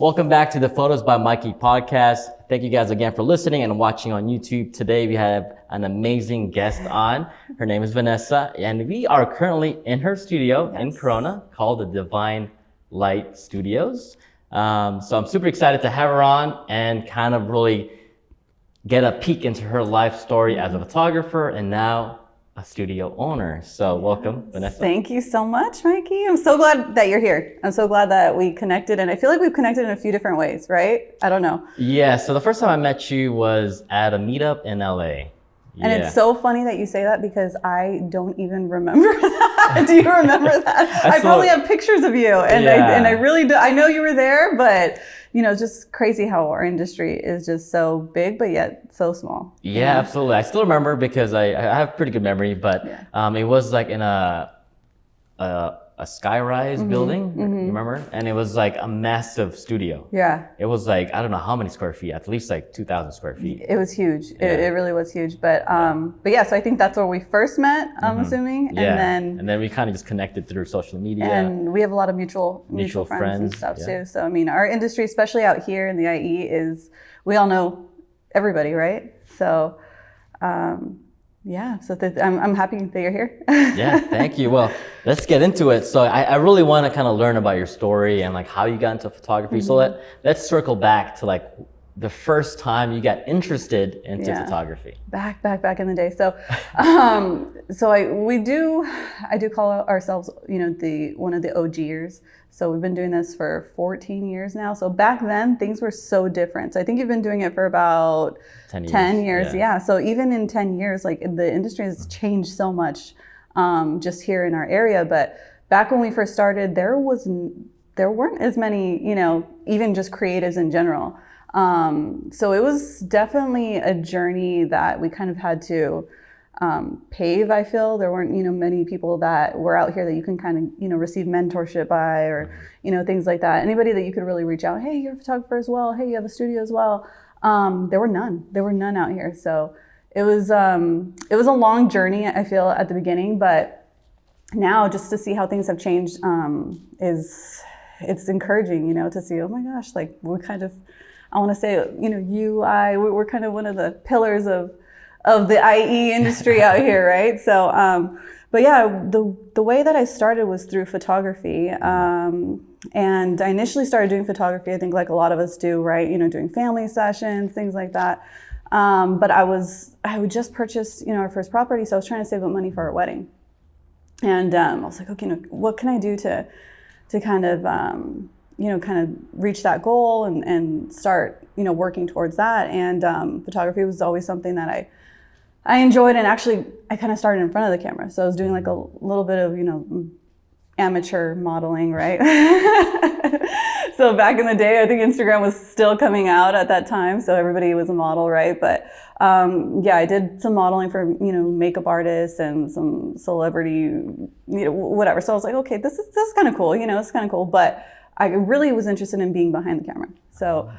Welcome back to the Photos by Mikey podcast. Thank you guys again for listening and watching on YouTube. Today we have an amazing guest on. Her name is Vanessa, and we are currently in her studio in Corona called the Divine Light Studios. So I'm super excited to have her on and kind of really get a peek into her life story as a photographer and now a studio owner. So welcome, Vanessa. Thank you so much, Mikey. I'm so glad that you're here. I'm so glad that we connected, and I feel like we've connected in a few different ways, right? I don't know. Yeah, so the first time I met you was at a meetup in LA. And it's so funny that you say that because I don't even remember that. Do you remember that? I probably have pictures of you, and I really do. I know you were there, but you know, it's just crazy how our industry is just so big, but yet so small. Yeah, absolutely. I still remember because I have pretty good memory, but it was like in a skyrise building, you remember? And it was like a massive studio. Yeah. It was like, I don't know how many square feet, at least like 2,000 square feet. It was huge. It really was huge. But yeah, so I think that's where we first met, I'm assuming. And then we kind of just connected through social media. And we have a lot of mutual friends and stuff too. So I mean, our industry, especially out here in the IE, is, we all know everybody, right? So I'm happy that you're here. Yeah, thank you. Well, let's get into it. So I really want to kind of learn about your story and like how you got into photography. So let's circle back to like the first time you got interested into photography. Back in the day. So I do call ourselves, you know, one of the OGers. So we've been doing this for 14 years now. So back then things were so different. So I think you've been doing it for about 10 years. Yeah. So even in 10 years, like the industry has changed so much, just here in our area. But back when we first started, there weren't as many, you know, even just creatives in general. So it was definitely a journey that we kind of had to pave. I feel there weren't, you know, many people that were out here that you can kind of, you know, receive mentorship by, or, you know, things like that. Anybody that you could really reach out. Hey, you're a photographer as well. Hey, you have a studio as well. There were none out here. So it was a long journey, I feel, at the beginning, but now just to see how things have changed, it's encouraging, you know, to see, oh my gosh, like we're kind of, I want to say, you know, we're kind of one of the pillars of the IE industry out here, right? So, but yeah, the way that I started was through photography. And I initially started doing photography, I think like a lot of us do, right? You know, doing family sessions, things like that. But I would just purchase, you know, our first property. So I was trying to save up money for our wedding. And I was like, okay, you know, what can I do to kind of, you know, kind of reach that goal and start, you know, working towards that. And photography was always something that I enjoyed, and actually I kind of started in front of the camera. So I was doing like a little bit of, you know, amateur modeling, right? So back in the day, I think Instagram was still coming out at that time. So everybody was a model, right? But yeah, I did some modeling for, you know, makeup artists and some celebrity, you know, whatever. So I was like, okay, this is kind of cool, you know, it's kind of cool. But I really was interested in being behind the camera. So,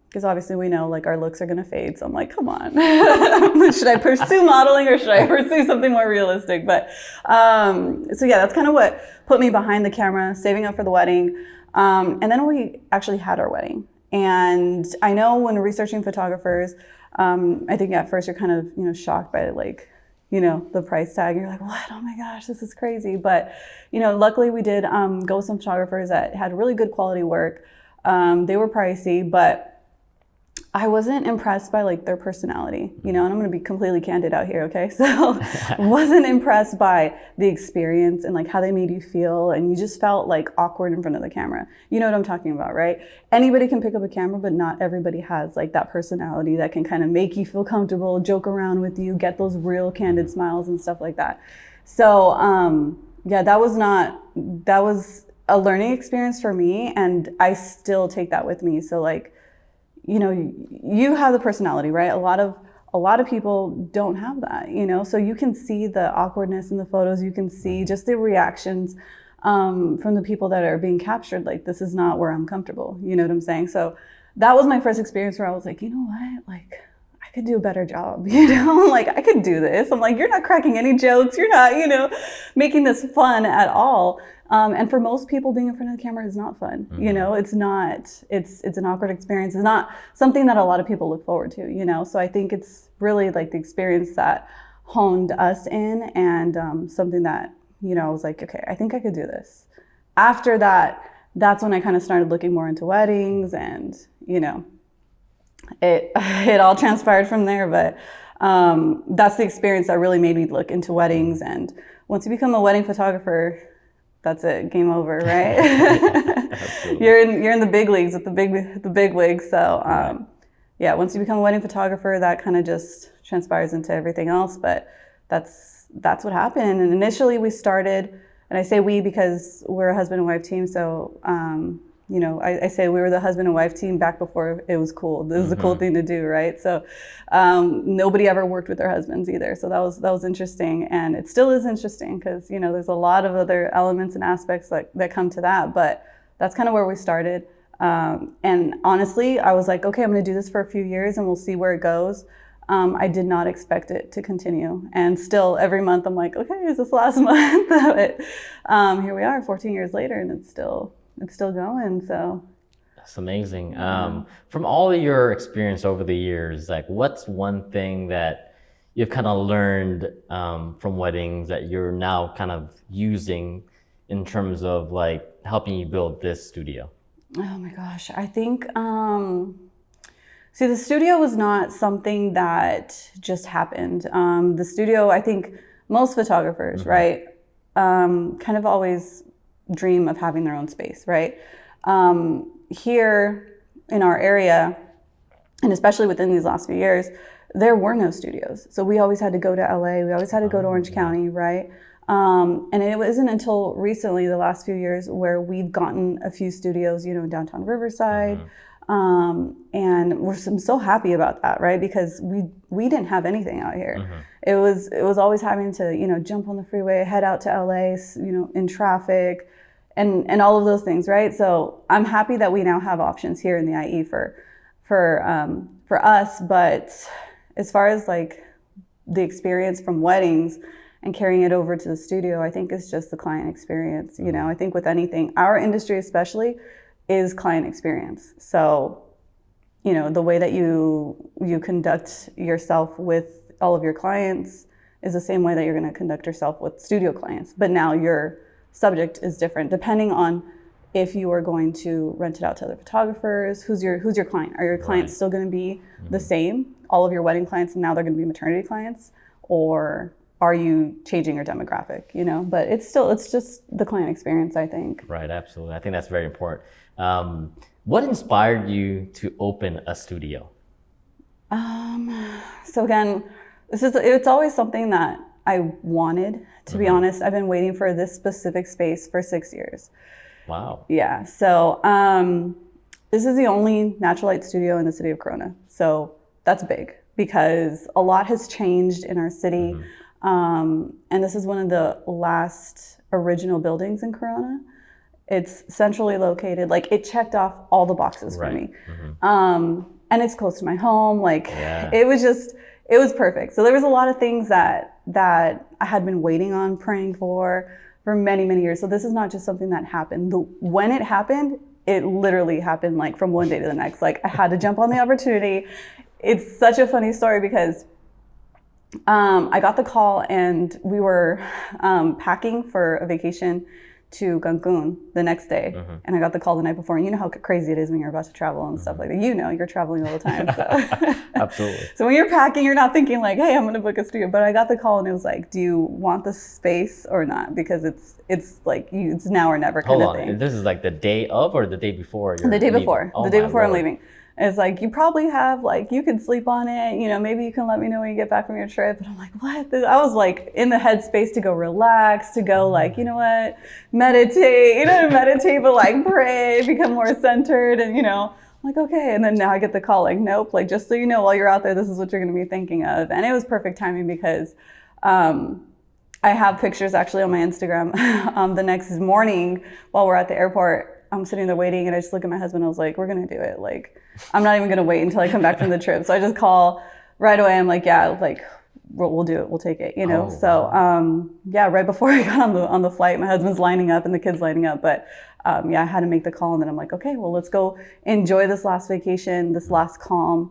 because obviously we know like our looks are gonna fade. So I'm like, come on, should I pursue modeling or should I pursue something more realistic? But, so yeah, that's kind of what put me behind the camera, saving up for the wedding. And then we actually had our wedding. And I know when researching photographers, I think at first you're kind of, you know, shocked by like, you know, the price tag. You're like, what? Oh my gosh, this is crazy. But, you know, luckily we did go with some photographers that had really good quality work. They were pricey, but I wasn't impressed by like their personality, you know, and I'm going to be completely candid out here. Okay. So wasn't impressed by the experience and like how they made you feel. And you just felt like awkward in front of the camera. You know what I'm talking about, right? Anybody can pick up a camera, but not everybody has like that personality that can kind of make you feel comfortable, joke around with you, get those real candid smiles and stuff like that. So, yeah, that was a learning experience for me. And I still take that with me. So like, you know, you have the personality, right? A lot of people don't have that, you know, so you can see the awkwardness in the photos. You can see just the reactions from the people that are being captured. Like, this is not where I'm comfortable. You know what I'm saying? So that was my first experience where I was like, you know what? Like, I could do a better job, I'm like, I could do this. I'm like, you're not cracking any jokes. You're not, making this fun at all. And for most people, being in front of the camera is not fun. It's not, it's an awkward experience. It's not something that a lot of people look forward to, So I think it's really like the experience that honed us in, and something that, I was like, okay, I think I could do this. After that, that's when I kind of started looking more into weddings, and, it all transpired from there. But that's the experience that really made me look into weddings. And once you become a wedding photographer, that's it, game over, right? You're in the big leagues with the big wigs. So yeah, once you become a wedding photographer, that kind of just transpires into everything else. But that's what happened. And initially we started, and I say we because we're a husband and wife team. So I say we were the husband and wife team back before it was cool. It was a cool thing to do, right? So nobody ever worked with their husbands either. So that was interesting, and it still is interesting because there's a lot of other elements and aspects that come to that. But that's kind of where we started. And honestly, I was like, okay, I'm going to do this for a few years, and we'll see where it goes. I did not expect it to continue, and still every month I'm like, okay, is this last month? But here we are, 14 years later, and it's still going. So that's amazing. From all of your experience over the years, like, what's one thing that you've kind of learned from weddings that you're now kind of using in terms of like helping you build this studio? Oh my gosh, I think see, the studio was not something that just happened. The studio, I think most photographers, right, kind of always dream of having their own space, right? Here in our area, and especially within these last few years, there were no studios. So we always had to go to LA. We always had to go to Orange County, right? And it wasn't until recently, the last few years, where we've gotten a few studios, in downtown Riverside. And I'm so happy about that, right? Because we didn't have anything out here. It was always having to, jump on the freeway, head out to LA, in traffic, and all of those things, right? So I'm happy that we now have options here in the IE for us. But as far as like the experience from weddings and carrying it over to the studio, I think it's just the client experience. I think with anything, our industry especially, is client experience. So, the way that you conduct yourself with all of your clients is the same way that you're going to conduct yourself with studio clients. But now your subject is different depending on if you are going to rent it out to other photographers. Who's your client? Are your clients still going to be the same? All of your wedding clients, and now they're going to be maternity clients, or are you changing your demographic? But it's just the client experience, I think. Right, absolutely. I think that's very important. What inspired you to open a studio? So again, it's always something that I wanted, to be honest. I've been waiting for this specific space for 6 years. Wow. Yeah. So this is the only natural light studio in the city of Corona. So that's big because a lot has changed in our city. And this is one of the last original buildings in Corona. It's centrally located. Like, it checked off all the boxes for me. And it's close to my home. Like, it was perfect. So there was a lot of things that I had been waiting on, praying for many, many years. So this is not just something that happened. When it happened, it literally happened like from one day to the next. Like, I had to jump on the opportunity. It's such a funny story because I got the call, and we were packing for a vacation to Cancun the next day. And I got the call the night before. And you know how crazy it is when you're about to travel and stuff like that. You're traveling all the time. So. Absolutely. So when you're packing, you're not thinking like, hey, I'm going to book a studio. But I got the call, and it was like, do you want the space or not? Because it's like, it's now or never kind of thing. Hold on. This is like the day of or the day before? The day before. Oh, the day before Lord. I'm leaving. It's like, you probably have, like, you can sleep on it, maybe you can let me know when you get back from your trip. And I'm like, what? I was like in the headspace to go relax, to go like, you know what, meditate, but like pray, become more centered. And, I'm like, okay. And then now I get the call, like, nope, like, just so you know, while you're out there, this is what you're going to be thinking of. And it was perfect timing because I have pictures actually on my Instagram the next morning while we're at the airport. I'm sitting there waiting, and I just look at my husband. I was like, we're going to do it. Like, I'm not even going to wait until I come back from the trip. So I just call right away I'm like, yeah, like we'll do it, we'll take it, you know. Oh, So yeah, right before I got on the flight, my husband's lining up and the kids lining up, but yeah, I had to make the call, and then I'm like, okay, well, let's go enjoy this last vacation, this last calm,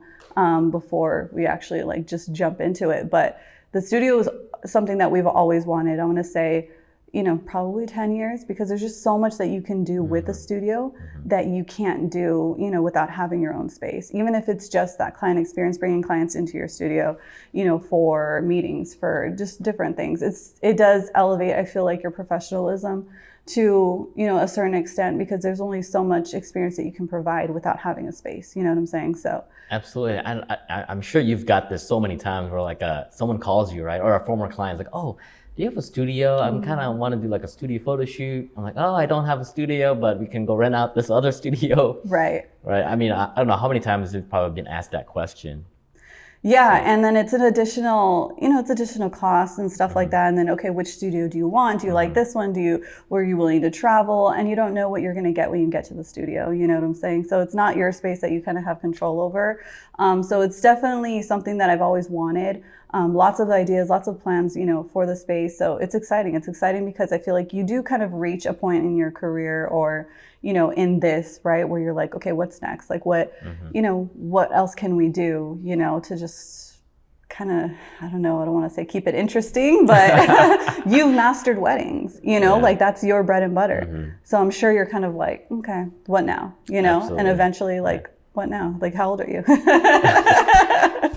before we actually like just jump into it. But the studio is something that we've always wanted. I want to say, you know, probably 10 years, because there's just so much that you can do with a studio that you can't do, you know, without having your own space. Even if it's just that client experience, bringing clients into your studio, you know, for meetings, for just different things. It does elevate, I feel like, your professionalism to, you know, a certain extent, because there's only so much experience that you can provide without having a space. You know what I'm saying? So absolutely. And I'm sure you've got this so many times where like someone calls you, right? Or a former client's like, oh, do you have a studio? I'm kind of want to do like a studio photo shoot. I'm like, oh, I don't have a studio, but we can go rent out this other studio. Right. Right. I mean, I don't know how many times you've probably been asked that question. Yeah, and then it's an additional, you know, it's additional costs and stuff like that. And then, okay, which studio do you want? Do you like this one? Were you willing to travel? And you don't know what you're going to get when you get to the studio. You know what I'm saying? So it's not your space that you kind of have control over. So it's definitely something that I've always wanted. Lots of ideas, lots of plans, you know, for the space. So it's exciting. It's exciting because I feel like you do kind of reach a point in your career, or, you know, in this, right, where you're like, okay, what's next? Like what, you know, what else can we do, you know, to just kind of, I don't know, I don't want to say keep it interesting, but you've mastered weddings, you know, like that's your bread and butter. So I'm sure you're kind of like, okay, what now, you know, and eventually like, what now? Like, how old are you?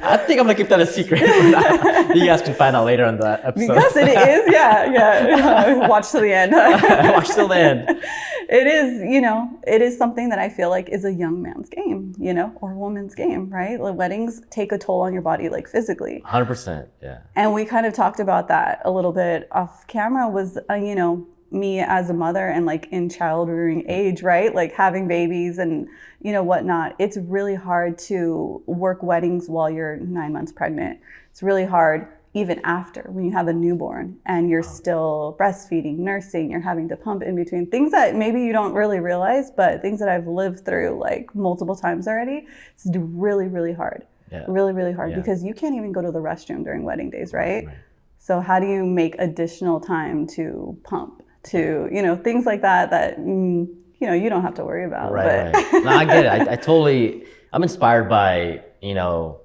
I think I'm gonna keep that a secret. You guys can find out later on that episode. Because it is, yeah. Watch till the end. Watch till the end. It is, you know, it is something that I feel like is a young man's game, you know, or a woman's game, right? Like weddings take a toll on your body, like physically. 100%, yeah. And we kind of talked about that a little bit off camera, was, you know, me as a mother and like in child rearing age, right? Like having babies and, you know, whatnot. It's really hard to work weddings while you're 9 months pregnant. It's really hard even after, when you have a newborn and you're still breastfeeding, nursing, you're having to pump in between, things that maybe you don't really realize, but things that I've lived through like multiple times already. It's really, really hard. Yeah. Really, really hard, because you can't even go to the restroom during wedding days, right? So how do you make additional time to pump, to, you know, things like that, that, you know, you don't have to worry about. Right. No, I get it. I'm inspired by, you know,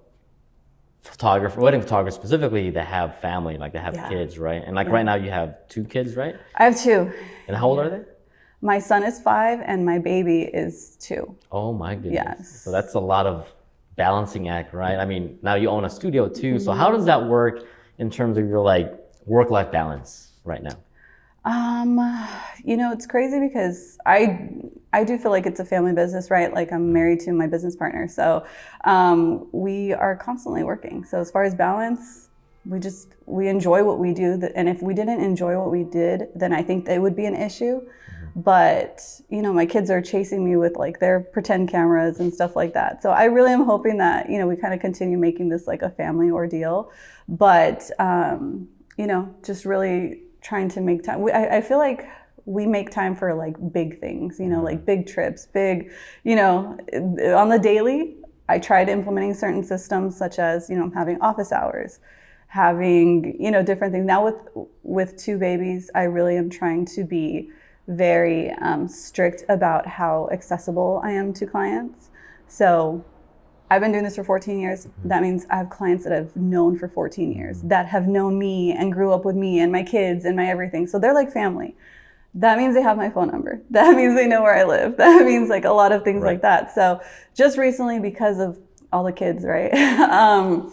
wedding photographers specifically that have family, like they have kids, right? And like right now you have 2 kids, right? I have 2. And how old are they? My son is 5 and my baby is 2. Oh my goodness. Yes. So that's a lot of balancing act, right? I mean, now you own a studio too. So how does that work in terms of your like work-life balance right now? You know, it's crazy because I do feel like it's a family business, right? Like I'm married to my business partner. So, we are constantly working. So as far as balance, we enjoy what we do. And if we didn't enjoy what we did, then I think it would be an issue. But, you know, my kids are chasing me with like their pretend cameras and stuff like that. So I really am hoping that, you know, we kind of continue making this like a family ordeal, but, you know, just really trying to make time. I feel like we make time for like big things, you know, like big trips, big, you know, on the daily. I tried implementing certain systems such as, you know, having office hours, having, you know, different things. Now with 2 babies, I really am trying to be very strict about how accessible I am to clients. So I've been doing this for 14 years. That means I have clients that I've known for 14 years, that have known me and grew up with me and my kids and my everything. So they're like family. That means they have my phone number. That means they know where I live. That means like a lot of things like that. So just recently, because of all the kids, right? I'm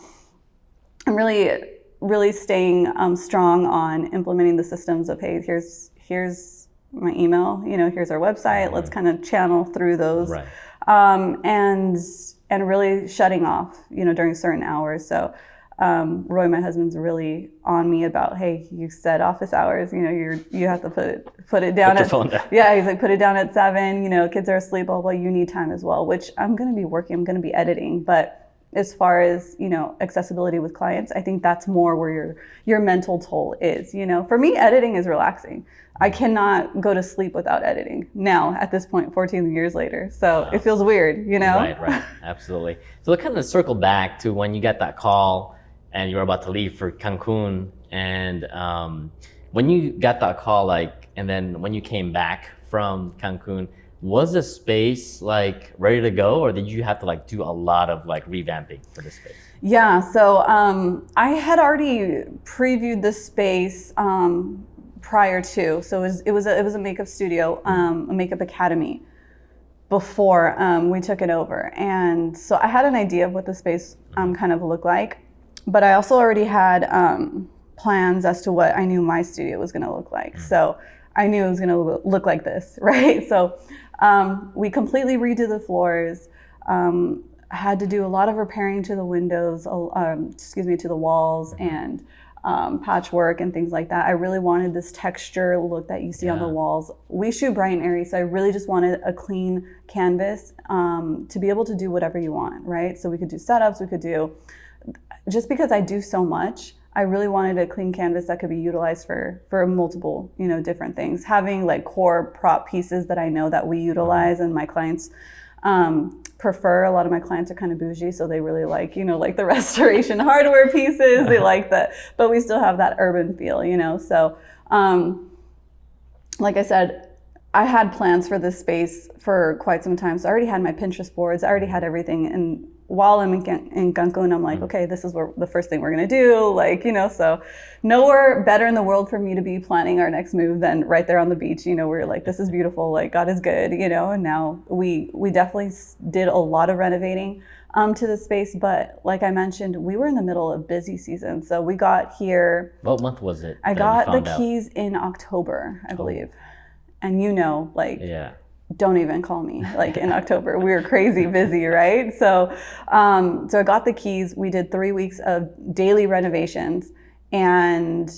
really staying strong on implementing the systems of, hey, here's my email, you know, here's our website. Let's kind of channel through those. And really shutting off, you know, during certain hours. So Roy, my husband's really on me about, hey, you said office hours, you know, you have to put it down. Put your phone down. Yeah, he's like, put it down at 7, you know, kids are asleep, well, you need time as well, which I'm going to be working, I'm going to be editing, but as far as, accessibility with clients, I think that's more where your mental toll is. For me, editing is relaxing. I cannot go to sleep without editing now at this point, 14 years later. So it feels weird, Right, absolutely. So to kind of circle back to when you got that call and you were about to leave for Cancun, and when you got that call, and then when you came back from Cancun, was the space ready to go, or did you have to do a lot of revamping for the space? Yeah, so I had already previewed the space prior to, so it was a makeup studio, a makeup academy before we took it over, and so I had an idea of what the space kind of looked like, but I also already had plans as to what I knew my studio was going to look like. So I knew it was going to look like this, right? So we completely redid the floors. Had to do a lot of repairing to the windows, to the walls, and patchwork and things like that. I really wanted this texture look that you see on the walls. We shoot bright and airy, so I really just wanted a clean canvas to be able to do whatever you want, right? So we could do setups, we could do, just because I do so much, I really wanted a clean canvas that could be utilized for multiple, different things. Having core prop pieces that I know that we utilize and my clients prefer. A lot of my clients are kind of bougie, so they really like the restoration hardware pieces. They like that, but we still have that urban feel, So, like I said, I had plans for this space for quite some time. So I already had my Pinterest boards. I already had everything. And while I'm in Cancun, I'm like, okay, this is the first thing we're going to do. So nowhere better in the world for me to be planning our next move than right there on the beach. We're like, this is beautiful. God is good, and now we definitely did a lot of renovating to the space. But like I mentioned, we were in the middle of busy season. So we got here. What month was it? I got the keys in October, I believe. And don't even call me in October. We were crazy busy, right? So I got the keys. We did 3 weeks of daily renovations. And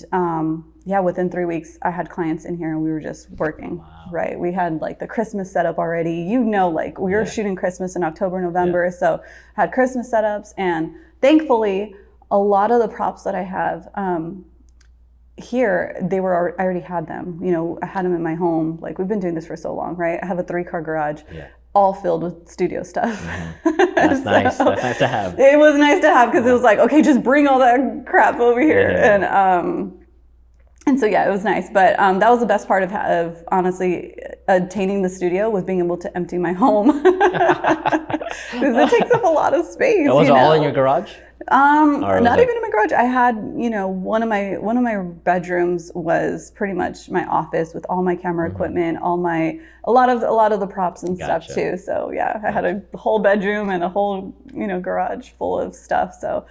within 3 weeks, I had clients in here and we were just working, right? We had the Christmas setup already. We were shooting Christmas in October, November. So had Christmas setups. And thankfully, a lot of the props that I have, here, I already had them. I had them in my home. We've been doing this for so long, right? I have a 3-car garage, all filled with studio stuff. That's nice. That's nice to have. It was nice to have because it was okay, just bring all that crap over here. And so it was nice. But that was the best part of honestly attaining the studio, was being able to empty my home because it takes up a lot of space. Was it all in your garage? Not even in my garage. I had, one of my bedrooms was pretty much my office with all my camera equipment, a lot of the props and stuff too. So I had a whole bedroom and a whole, garage full of stuff. So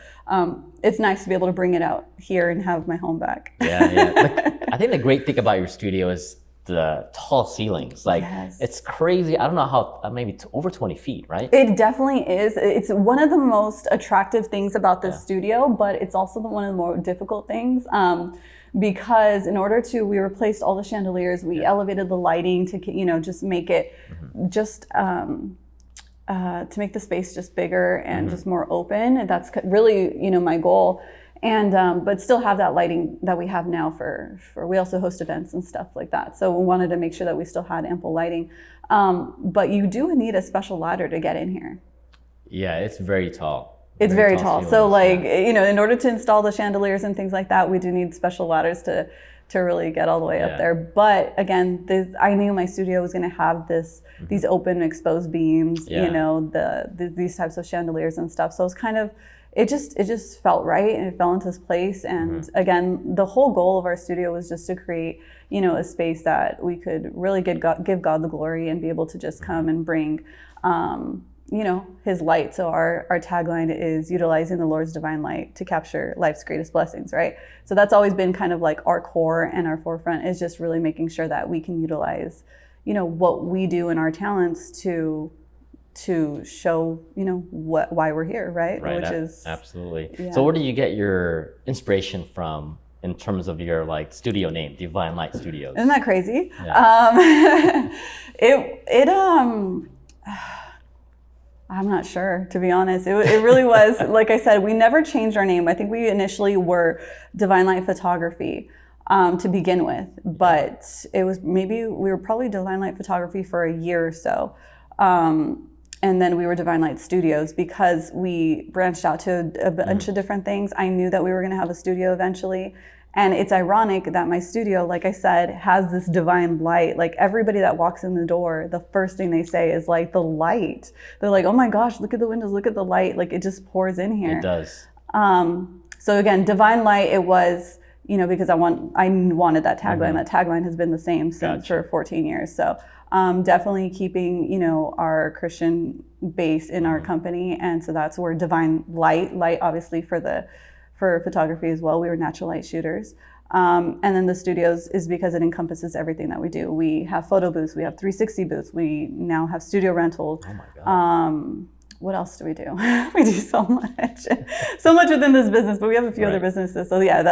it's nice to be able to bring it out here and have my home back. I think the great thing about your studio is the tall ceilings. It's crazy. I don't know how, maybe over 20 feet, right? It definitely is. It's one of the most attractive things about this studio, but it's also one of the more difficult things because in order to, we replaced all the chandeliers, we elevated the lighting to, just make it to make the space just bigger and just more open. And that's really, my goal. And but still have that lighting that we have now for we also host events and stuff like that. So we wanted to make sure that we still had ample lighting. But you do need a special ladder to get in here. Yeah, it's very tall. It's very tall. So in order to install the chandeliers and things like that, we do need special ladders to really get all the way up there. But again, I knew my studio was going to have these open exposed beams, these types of chandeliers and stuff. So it's kind of, it just felt right and it fell into its place. And again, the whole goal of our studio was just to create, a space that we could really give God the glory and be able to just come and bring, his light. So our tagline is utilizing the Lord's divine light to capture life's greatest blessings, right? So that's always been kind of our core and our forefront, is just really making sure that we can utilize, what we do and our talents to show, why we're here, right? Which is absolutely. Yeah. So where do you get your inspiration from in terms of your studio name, Divine Light Studios? Isn't that crazy? Yeah. I'm not sure, to be honest. It really was, like I said, we never changed our name. I think we initially were Divine Light Photography to begin with, but it was maybe, we were probably Divine Light Photography for a year or so. And then we were Divine Light Studios because we branched out to a bunch of different things. I knew that we were going to have a studio eventually. And it's ironic that my studio, like I said, has this divine light. Like everybody that walks in the door, the first thing they say is like the light. They're like, oh my gosh, look at the windows, look at the light. Like it just pours in here. It does. So again, divine light, it was, because I wanted that tagline. That tagline has been the same since for 14 years. So definitely keeping, our Christian base in our company. And so that's where divine light obviously for photography as well. We were natural light shooters. And then the studios is because it encompasses everything that we do. We have photo booths, we have 360 booths, we now have studio rentals. Oh my God. What else do we do? We do so much. So much within this business, but we have a few other businesses. So yeah,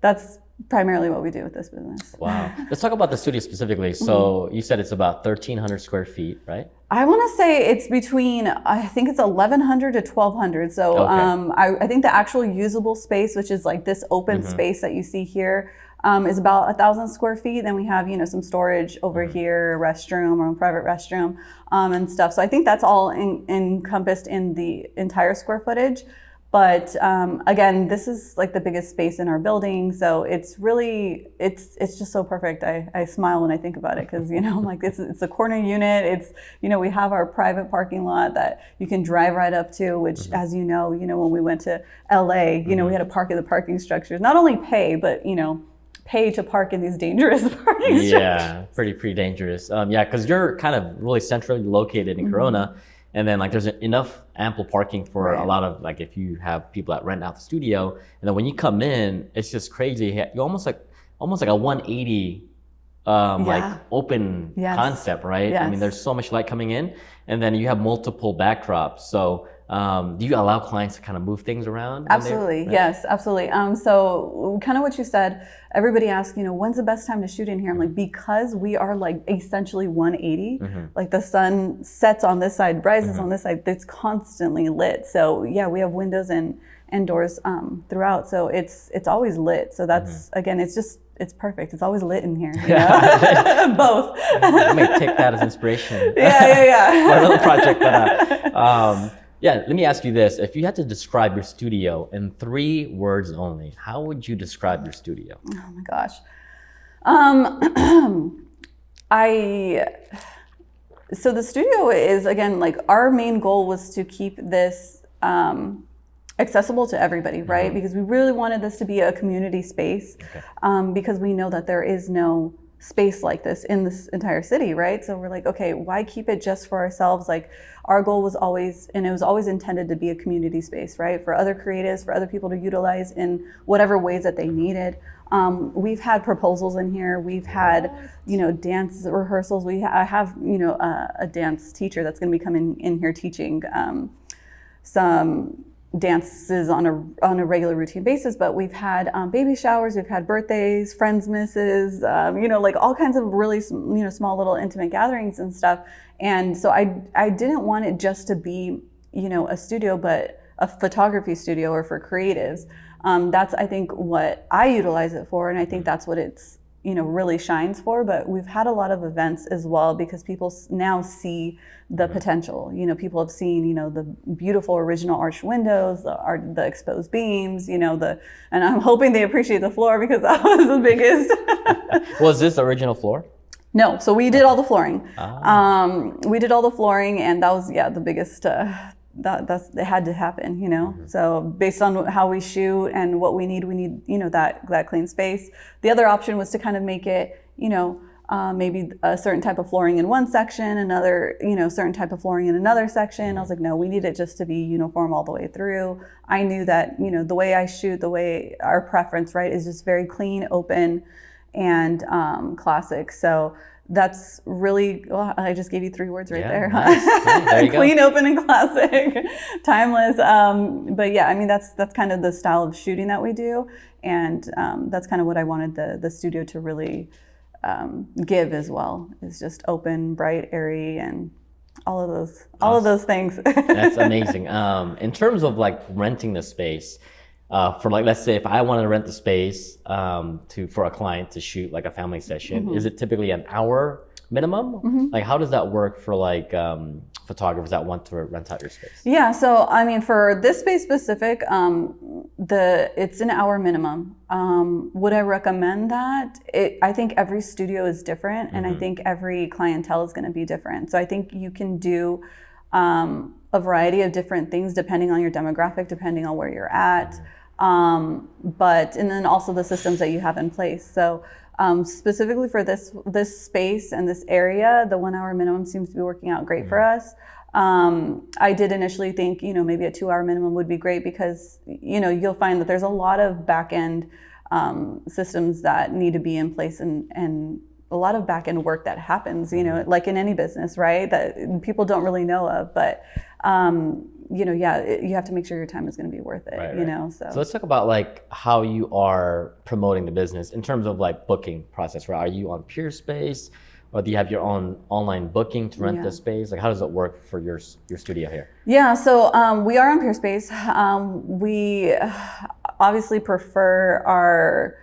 that's primarily what we do with this business. Wow. Let's talk about the studio specifically. So you said it's about 1,300 square feet, right? I want to say it's between, I think it's 1,100 to 1,200. So I think the actual usable space, which is like this open space that you see here, is about 1,000 square feet. Then we have, some storage over here, a restroom or a private restroom and stuff. So I think that's all encompassed in the entire square footage. But again, this is like the biggest space in our building. So it's really, it's just so perfect. I smile when I think about it because, like it's a corner unit. It's, we have our private parking lot that you can drive right up to, which as you know, when we went to LA, we had to park in the parking structures, not only pay, but, pay to park in these dangerous parking structures. Yeah, pretty dangerous. Yeah, because you're kind of really centrally located in Corona. And then like there's enough ample parking for a lot of like if you have people that rent out the studio, and then when you come in, it's just crazy. You almost like a 180 like open concept, right? Yes. I mean, there's so much light coming in, and then you have multiple backdrops. So do you allow clients to kind of move things around? Absolutely, yes, absolutely. So kind of what you said, everybody asks, when's the best time to shoot in here? I'm like, because we are like essentially 180, like the sun sets on this side, rises on this side, it's constantly lit. So yeah, we have windows and doors throughout. So it's always lit. So that's, again, it's perfect. It's always lit in here. Both. I may take that as inspiration. Yeah. For another project. Let me ask you this. If you had to describe your studio in 3 words only, how would you describe your studio? Oh my gosh. So the studio is, again, like our main goal was to keep this accessible to everybody, right? Because we really wanted this to be a community space because we know that there is no space like this in this entire city, right? So we're like, okay, why keep it just for ourselves? Like our goal was always, and it was always intended to be a community space, right? For other creatives, for other people to utilize in whatever ways that they needed. We've had proposals in here. We've had, dance rehearsals. I have, a dance teacher that's going to be coming in here teaching some dances on a regular routine basis, but we've had baby showers, we've had birthdays, friends misses, like all kinds of really small little intimate gatherings and stuff. And so I didn't want it just to be a studio, but a photography studio or for creatives. That's I think what I utilize it for, and I think that's what it's really shines for. But we've had a lot of events as well because people now see the potential. People have seen the beautiful original arched windows, the exposed beams, and I'm hoping they appreciate the floor because that was the biggest. Was this original floor? No, so we did all the flooring. We did all the flooring, and that was the biggest. It had to happen, So based on how we shoot and what we need, that clean space. The other option was to kind of make it, maybe a certain type of flooring in one section, another, certain type of flooring in another section. I was like, no, we need it just to be uniform all the way through. I knew that, the way I shoot, the way our preference, right, is just very clean, open, and classic. So that's really, well, I just gave you 3 words right there. Nice. There you go. Clean, open, and classic, timeless. But yeah, I mean, that's kind of the style of shooting that we do. And that's kind of what I wanted the studio to really give as well, is just open, bright, airy, and all of those things. That's amazing. In terms of like renting the space, for like, let's say if I wanted to rent the space for a client to shoot like a family session, is it typically an hour minimum? Like, how does that work for like photographers that want to rent out your space? Yeah, so I mean, for this space specific, it's an hour minimum. Would I recommend that? I think every studio is different, and I think every clientele is going to be different. So I think you can do a variety of different things depending on your demographic, depending on where you're at, and then also the systems that you have in place. So specifically for this space and this area, the 1 hour minimum seems to be working out great for us. I did initially think, maybe a 2 hour minimum would be great because, you'll find that there's a lot of back end systems that need to be in place and a lot of back end work that happens, like in any business, right? That people don't really know of, but you have to make sure your time is going to be worth it, right. So let's talk about like how you are promoting the business in terms of like booking process, right? Are you on Peerspace, or do you have your own online booking to rent the space? Like, how does it work for your studio here? Yeah, so we are on Peerspace. We obviously prefer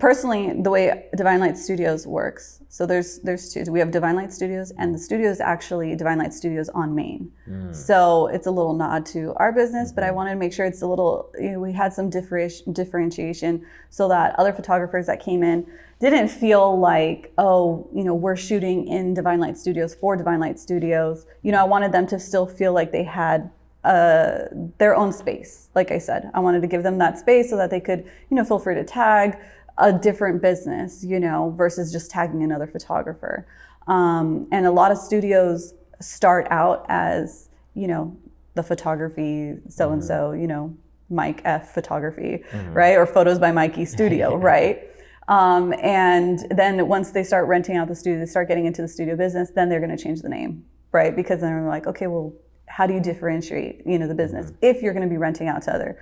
personally, the way Divine Light Studios works. So there's two. We have Divine Light Studios, and the studio is actually Divine Light Studios on Main. So it's a little nod to our business, but I wanted to make sure it's a little, we had some differentiation so that other photographers that came in didn't feel like, we're shooting in Divine Light Studios for Divine Light Studios. I wanted them to still feel like they had their own space. Like I said, I wanted to give them that space so that they could, feel free to tag a different business, versus just tagging another photographer. And a lot of studios start out as, the photography so-and-so, Mike F photography, right? Or Fotosbymikey studio, right? And then once they start renting out the studio, they start getting into the studio business, then they're going to change the name, right? Because then they're like, okay, well, how do you differentiate, the business if you're going to be renting out to other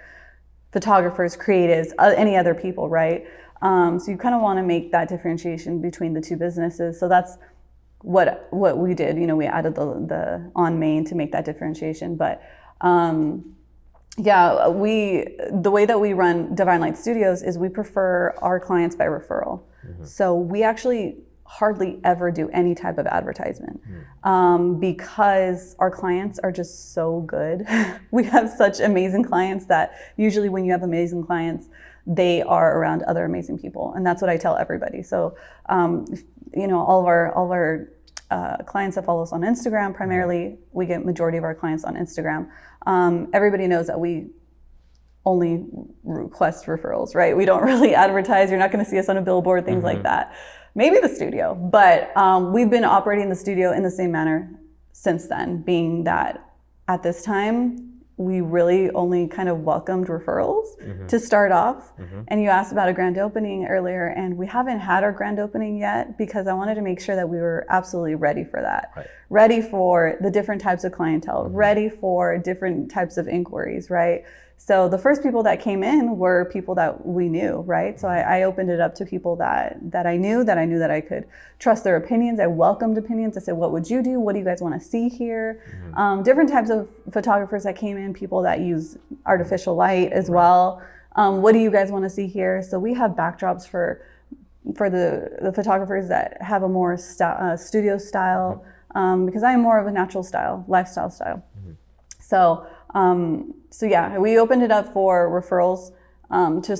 photographers, creatives, any other people, right? So you kind of want to make that differentiation between the two businesses. So that's what we did. We added the on Main to make that differentiation. But the way that we run Divine Light Studios is we prefer our clients by referral. So we actually hardly ever do any type of advertisement because our clients are just so good. We have such amazing clients that usually when you have amazing clients, they are around other amazing people, and that's what I tell everybody. So, all of our clients that follow us on Instagram, primarily, we get majority of our clients on Instagram. Everybody knows that we only request referrals, right? We don't really advertise. You're not going to see us on a billboard, things like that. Maybe the studio, but we've been operating the studio in the same manner since then, being that at this time, we really only kind of welcomed referrals to start off. And you asked about a grand opening earlier, and we haven't had our grand opening yet because I wanted to make sure that we were absolutely ready for that. Right. Ready for the different types of clientele, ready for different types of inquiries, right? So the first people that came in were people that we knew, right? So I opened it up to people that I knew that I could trust their opinions. I welcomed opinions. I said, what would you do? What do you guys want to see here? Different types of photographers that came in, people that use artificial light as well. What do you guys want to see here? So we have backdrops for the photographers that have a more studio style, because I am more of a natural style, lifestyle style. So yeah, we opened it up for referrals to a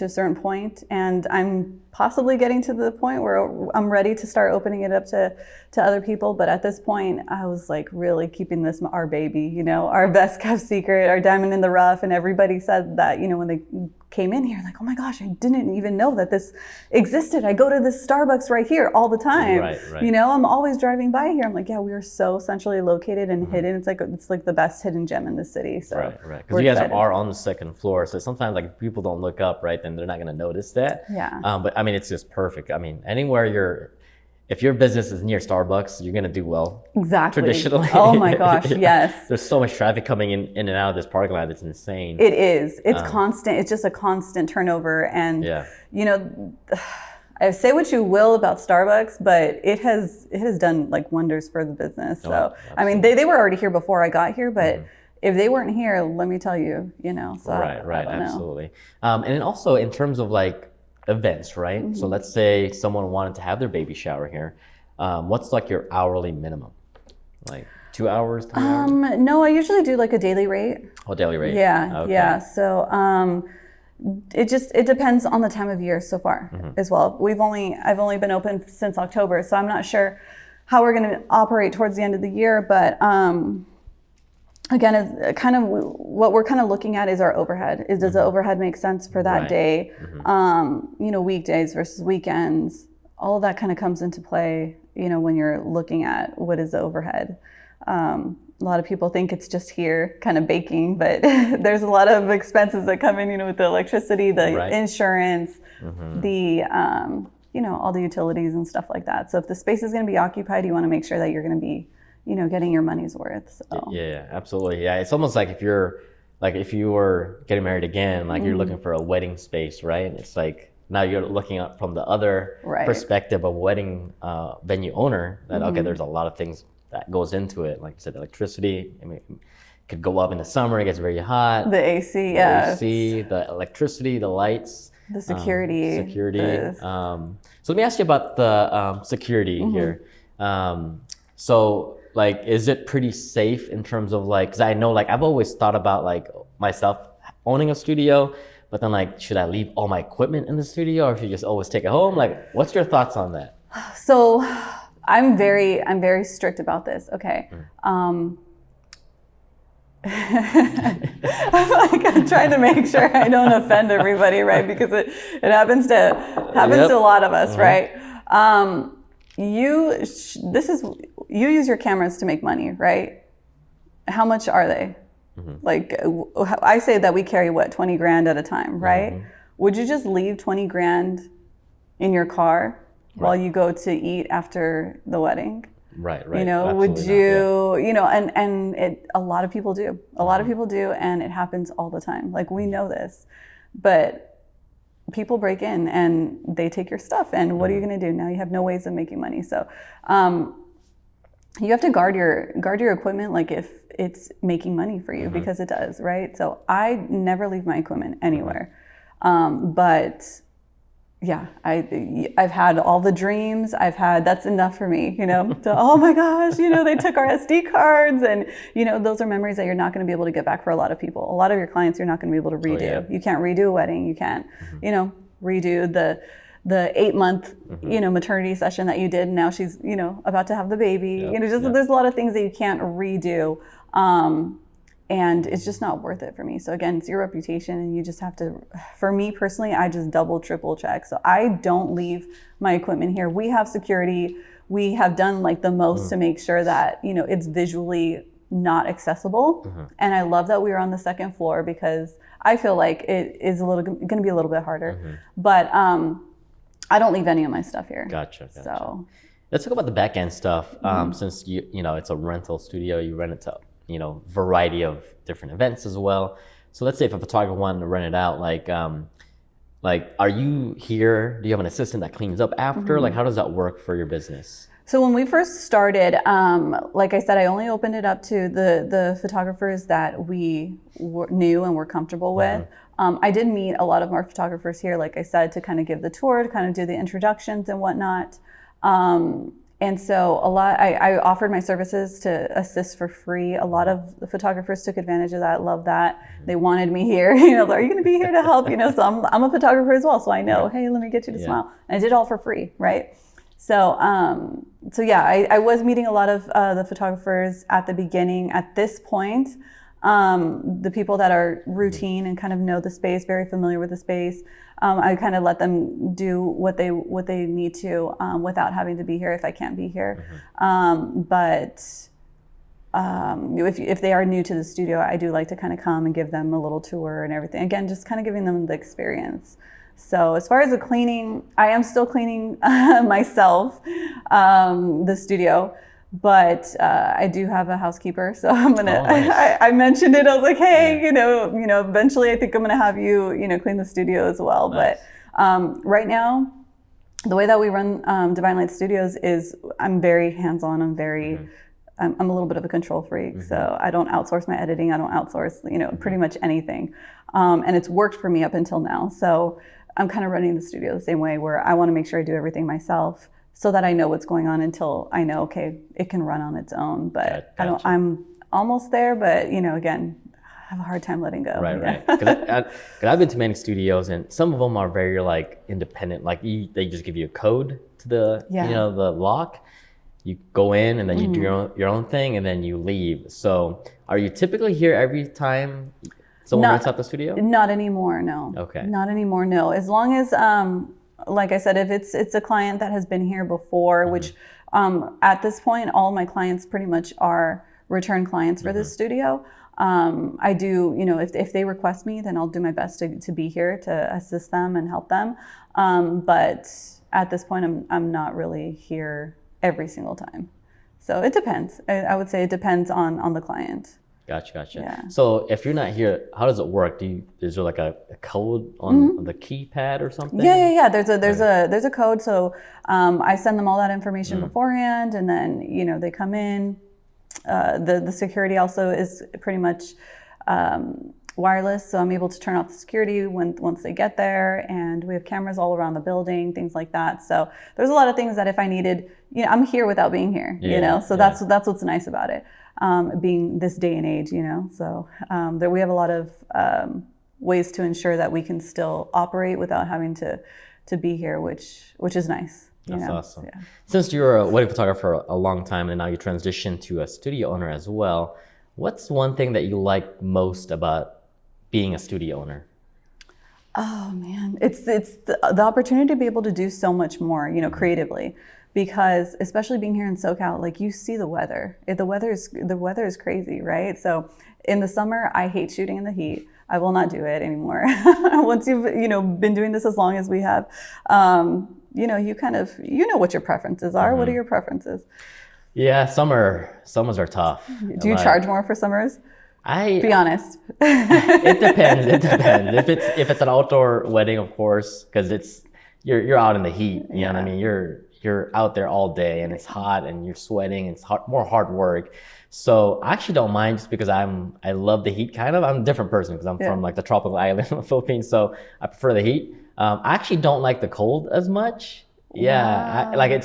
certain point, and I'm possibly getting to the point where I'm ready to start opening it up to other people. But at this point, I was like really keeping this our baby, our best kept secret, our diamond in the rough. And everybody said that, when they came in here, like, oh my gosh, I didn't even know that this existed. I go to this Starbucks right here all the time. Right. I'm always driving by here. I'm like, yeah, we are so centrally located and hidden. It's like the best hidden gem in the city. So right. Because you guys are on the second floor, so sometimes like people don't look up, right? Then they're not going to notice that. Yeah. But I mean, it's just perfect. I mean, anywhere if your business is near Starbucks, you're going to do well. Exactly. Traditionally. Oh my gosh, yes. There's so much traffic coming in and out of this parking lot. It's insane. It is. It's constant. It's just a constant turnover. And, say what you will about Starbucks, but it has done like wonders for the business. So I mean, they were already here before I got here, but if they weren't here, let me tell you, so right, absolutely. And then also in terms of like events, right? So let's say someone wanted to have their baby shower here. What's like your hourly minimum? Like 2 hours, 3 hours? No, I usually do like a daily rate. Oh, daily rate. Yeah, okay. yeah. So it depends on the time of year so far as well. I've only been open since October, so I'm not sure how we're going to operate towards the end of the year. But again, it's kind of what we're kind of looking at is our overhead. Does the overhead make sense for that day? Weekdays versus weekends. All of that kind of comes into play, when you're looking at what is the overhead. A lot of people think it's just here kind of baking, but there's a lot of expenses that come in, with the electricity, the insurance, the, all the utilities and stuff like that. So if the space is going to be occupied, you want to make sure that you're going to be, getting your money's worth. So. Yeah, absolutely. Yeah. It's almost like if you were getting married again, like you're looking for a wedding space, right? It's like, now you're looking at from the other perspective of wedding venue owner that, okay, there's a lot of things that goes into it. Like you said, electricity, I mean, it could go up in the summer, it gets very hot. The AC, the electricity, the lights. The security. So let me ask you about the security here. So like, is it pretty safe in terms of like, cause I know like, I've always thought about like myself owning a studio, but then like, should I leave all my equipment in the studio or should you just always take it home? Like, what's your thoughts on that? So I'm very strict about this. Okay. I'm trying to make sure I don't offend everybody, right? Because it happens to a lot of us, right? You use your cameras to make money, right? How much are they? Like I say that we carry 20 grand at a time, right? Would you just leave 20 grand in your car while you go to eat after the wedding? Right. Would you, and a lot of people do. A lot of people do, and it happens all the time. Like, we know this. But people break in and they take your stuff, and what are you going to do? Now you have no ways of making money. So you have to guard your equipment like if it's making money for you, because it does, right? So I never leave my equipment anywhere. But yeah, I've had all the dreams. That's enough for me, oh my gosh, they took our SD cards, and those are memories that you're not going to be able to get back for a lot of people. A lot of your clients you're not going to be able to redo. You can't redo a wedding. You can't, redo the 8-month, maternity session that you did. And now she's, about to have the baby. There's a lot of things that you can't redo. And it's just not worth it for me. So again, it's your reputation, and you just have to, for me personally, I just double, triple check. So I don't leave my equipment here. We have security. We have done like the most to make sure that, it's visually not accessible. And I love that we are on the second floor, because I feel like it is going to be a little bit harder. But I don't leave any of my stuff here. Gotcha. So let's talk about the back end stuff. Since it's a rental studio, you rent it to variety of different events as well. So let's say if a photographer wanted to rent it out, like are you here? Do you have an assistant that cleans up after? Like, how does that work for your business? So when we first started, like I said, I only opened it up to the photographers that we knew and were comfortable with. I did meet a lot of our photographers here, like I said, to kind of give the tour, to kind of do the introductions and whatnot. And so I offered my services to assist for free. A lot of the photographers took advantage of that, loved that. They wanted me here, are you going to be here to help? So I'm a photographer as well. So I know, hey, let me get you to smile. And I did all for free, right? So, I was meeting a lot of the photographers at the beginning. At this point, the people that are routine and kind of know the space, very familiar with the space, I kind of let them do what they need to without having to be here if I can't be here. If they are new to the studio, I do like to kind of come and give them a little tour and everything. Again, just kind of giving them the experience. So as far as the cleaning, I am still cleaning myself, the studio. But I do have a housekeeper, so I'm gonna. Oh, nice. I mentioned it. I was like, hey, eventually, I think I'm gonna have you, clean the studio as well. Nice. But right now, the way that we run Divine Light Studios is I'm very hands-on. I'm very, I'm a little bit of a control freak. So I don't outsource my editing. I don't outsource, pretty much anything. And it's worked for me up until now. So I'm kind of running the studio the same way, where I want to make sure I do everything myself so that I know what's going on until I know, okay, it can run on its own. But Gotcha. I'm almost there, but again, I have a hard time letting go. Right. Because I've been to many studios, and some of them are very like independent. Like they just give you a code to the the lock. You go in and then you do your own thing, and then you leave. So are you typically here every time someone rents out the studio? Not anymore, no. Okay. Not anymore, no. As long as, like I said, if it's a client that has been here before, which at this point, all my clients pretty much are return clients for this studio. I do, if they request me, then I'll do my best to be here to assist them and help them. But at this point, I'm not really here every single time. So it depends. I would say it depends on the client. Gotcha. Yeah. So if you're not here, how does it work? Is there like a code on the keypad or something? Yeah. There's a code. So I send them all that information beforehand, and then they come in. The security also is pretty much wireless, so I'm able to turn off the security once they get there, and we have cameras all around the building, things like that. So there's a lot of things that if I needed, I'm here without being here. So that's what's nice about it, being this day and age. So there we have a lot of ways to ensure that we can still operate without having to be here, which is nice. That's awesome. Yeah. Since you're a wedding photographer for a long time and now you transitioned to a studio owner as well, what's one thing that you like most about being a studio owner? Oh man, it's the opportunity to be able to do so much more, creatively, because especially being here in SoCal, like you see the weather. The weather is crazy, right? So in the summer, I hate shooting in the heat. I will not do it anymore. Once you've been doing this as long as we have. You kind of, what your preferences are. What are your preferences? Yeah, summers are tough. Do you charge more for summers? Be honest. It depends. If it's an outdoor wedding, of course, because you're out in the heat. You know what I mean? You're out there all day, and it's hot, and you're sweating. It's more hard work. So I actually don't mind, just because I love the heat. Kind of, I'm a different person because I'm from like the tropical island of the Philippines, so I prefer the heat. I actually don't like the cold as much. Yeah, wow.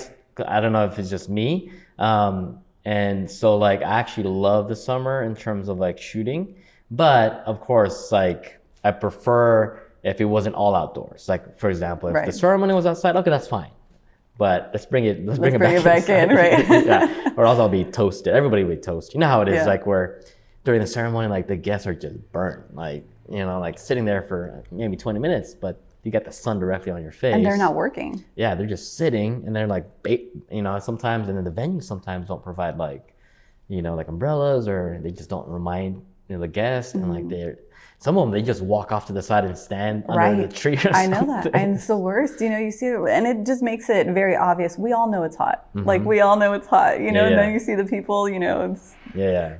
I don't know if it's just me. And so like I actually love the summer in terms of like shooting, but of course like I prefer if it wasn't all outdoors. Like for example, if the ceremony was outside, okay, that's fine. But let's bring it back in, right? Yeah, or else I'll be toasted. Everybody will be toasted. You know how it is, like where during the ceremony, like the guests are just burnt, like like sitting there for maybe 20 minutes, but you get the sun directly on your face. And they're not working. Yeah, they're just sitting, and they're like, sometimes, and then the venues sometimes don't provide like umbrellas, or they just don't remind the guests, and like some of them, they just walk off to the side and stand under the tree or something. I know that, and it's the worst. You see it, and it just makes it very obvious. We all know it's hot. Like we all know it's hot. And then you see the people. It's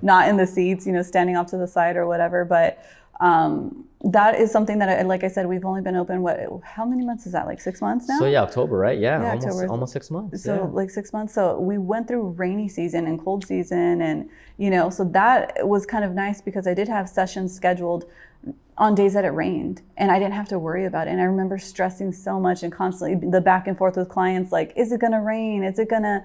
not in the seats. Standing off to the side or whatever, but. That is something that, like I said, we've only been open, how many months is that? Like 6 months now? So October, right? Yeah, almost 6 months. So like 6 months. So we went through rainy season and cold season, and so that was kind of nice, because I did have sessions scheduled on days that it rained, and I didn't have to worry about it. And I remember stressing so much and constantly the back and forth with clients, like, is it gonna rain? Is it gonna,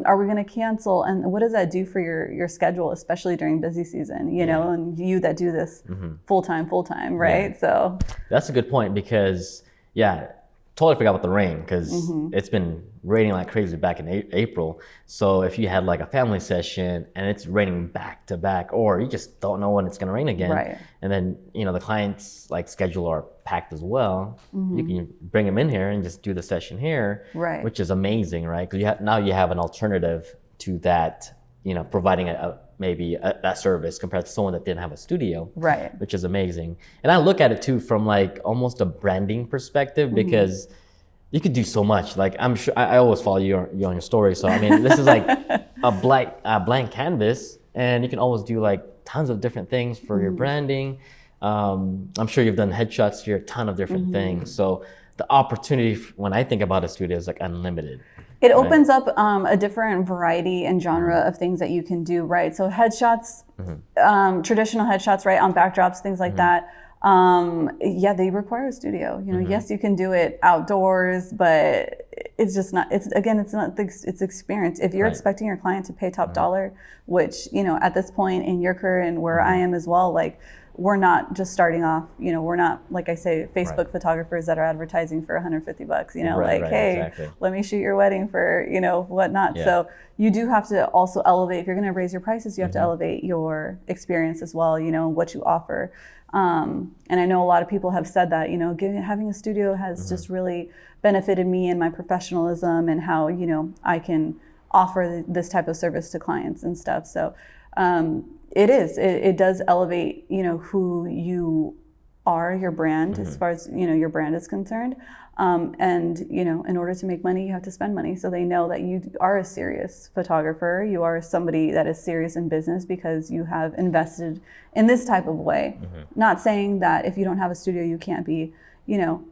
are we gonna cancel? And what does that do for your schedule, especially during busy season, and you that do this full time, right? Yeah. So that's a good point, because totally forgot about the rain, because it's been raining like crazy back in April. So if you had like a family session and it's raining back to back, or you just don't know when it's going to rain again, right. And then the clients like schedule are packed as well, you can bring them in here and just do the session here, right. Which is amazing, right? Because now you have an alternative to that, providing maybe that service compared to someone that didn't have a studio, right? Which is amazing. And I look at it too from like almost a branding perspective, because you could do so much. Like I'm sure I always follow you on your story. So I mean, this is like a blank canvas, and you can always do like tons of different things for your branding. I'm sure you've done headshots here, a ton of different things. So the opportunity when I think about a studio is like unlimited. It opens up a different variety and genre of things that you can do, right? So headshots, traditional headshots, right, on backdrops, things like that. Yeah, they require a studio. You know, yes, you can do it outdoors, but it's just not. It's not. It's experience. If you're expecting your client to pay top dollar, which you know, at this point in your career and where I am as well, like. We're not just starting off, you know, we're not, like I say, Facebook photographers that are advertising for $150, you know, hey, let me shoot your wedding for, you know, whatnot. So you do have to also elevate, if you're going to raise your prices, you have to elevate your experience as well, you know, what you offer. And I know a lot of people have said that, you know, having a studio has just really benefited me and my professionalism and how, you know, I can offer this type of service to clients and stuff. So, it does elevate, you know, who you are, your brand, as far as, you know, your brand is concerned. And, you know, in order to make money, you have to spend money. So they know that you are a serious photographer. You are somebody that is serious in business because you have invested in this type of way. Not saying that if you don't have a studio, you can't be, you know,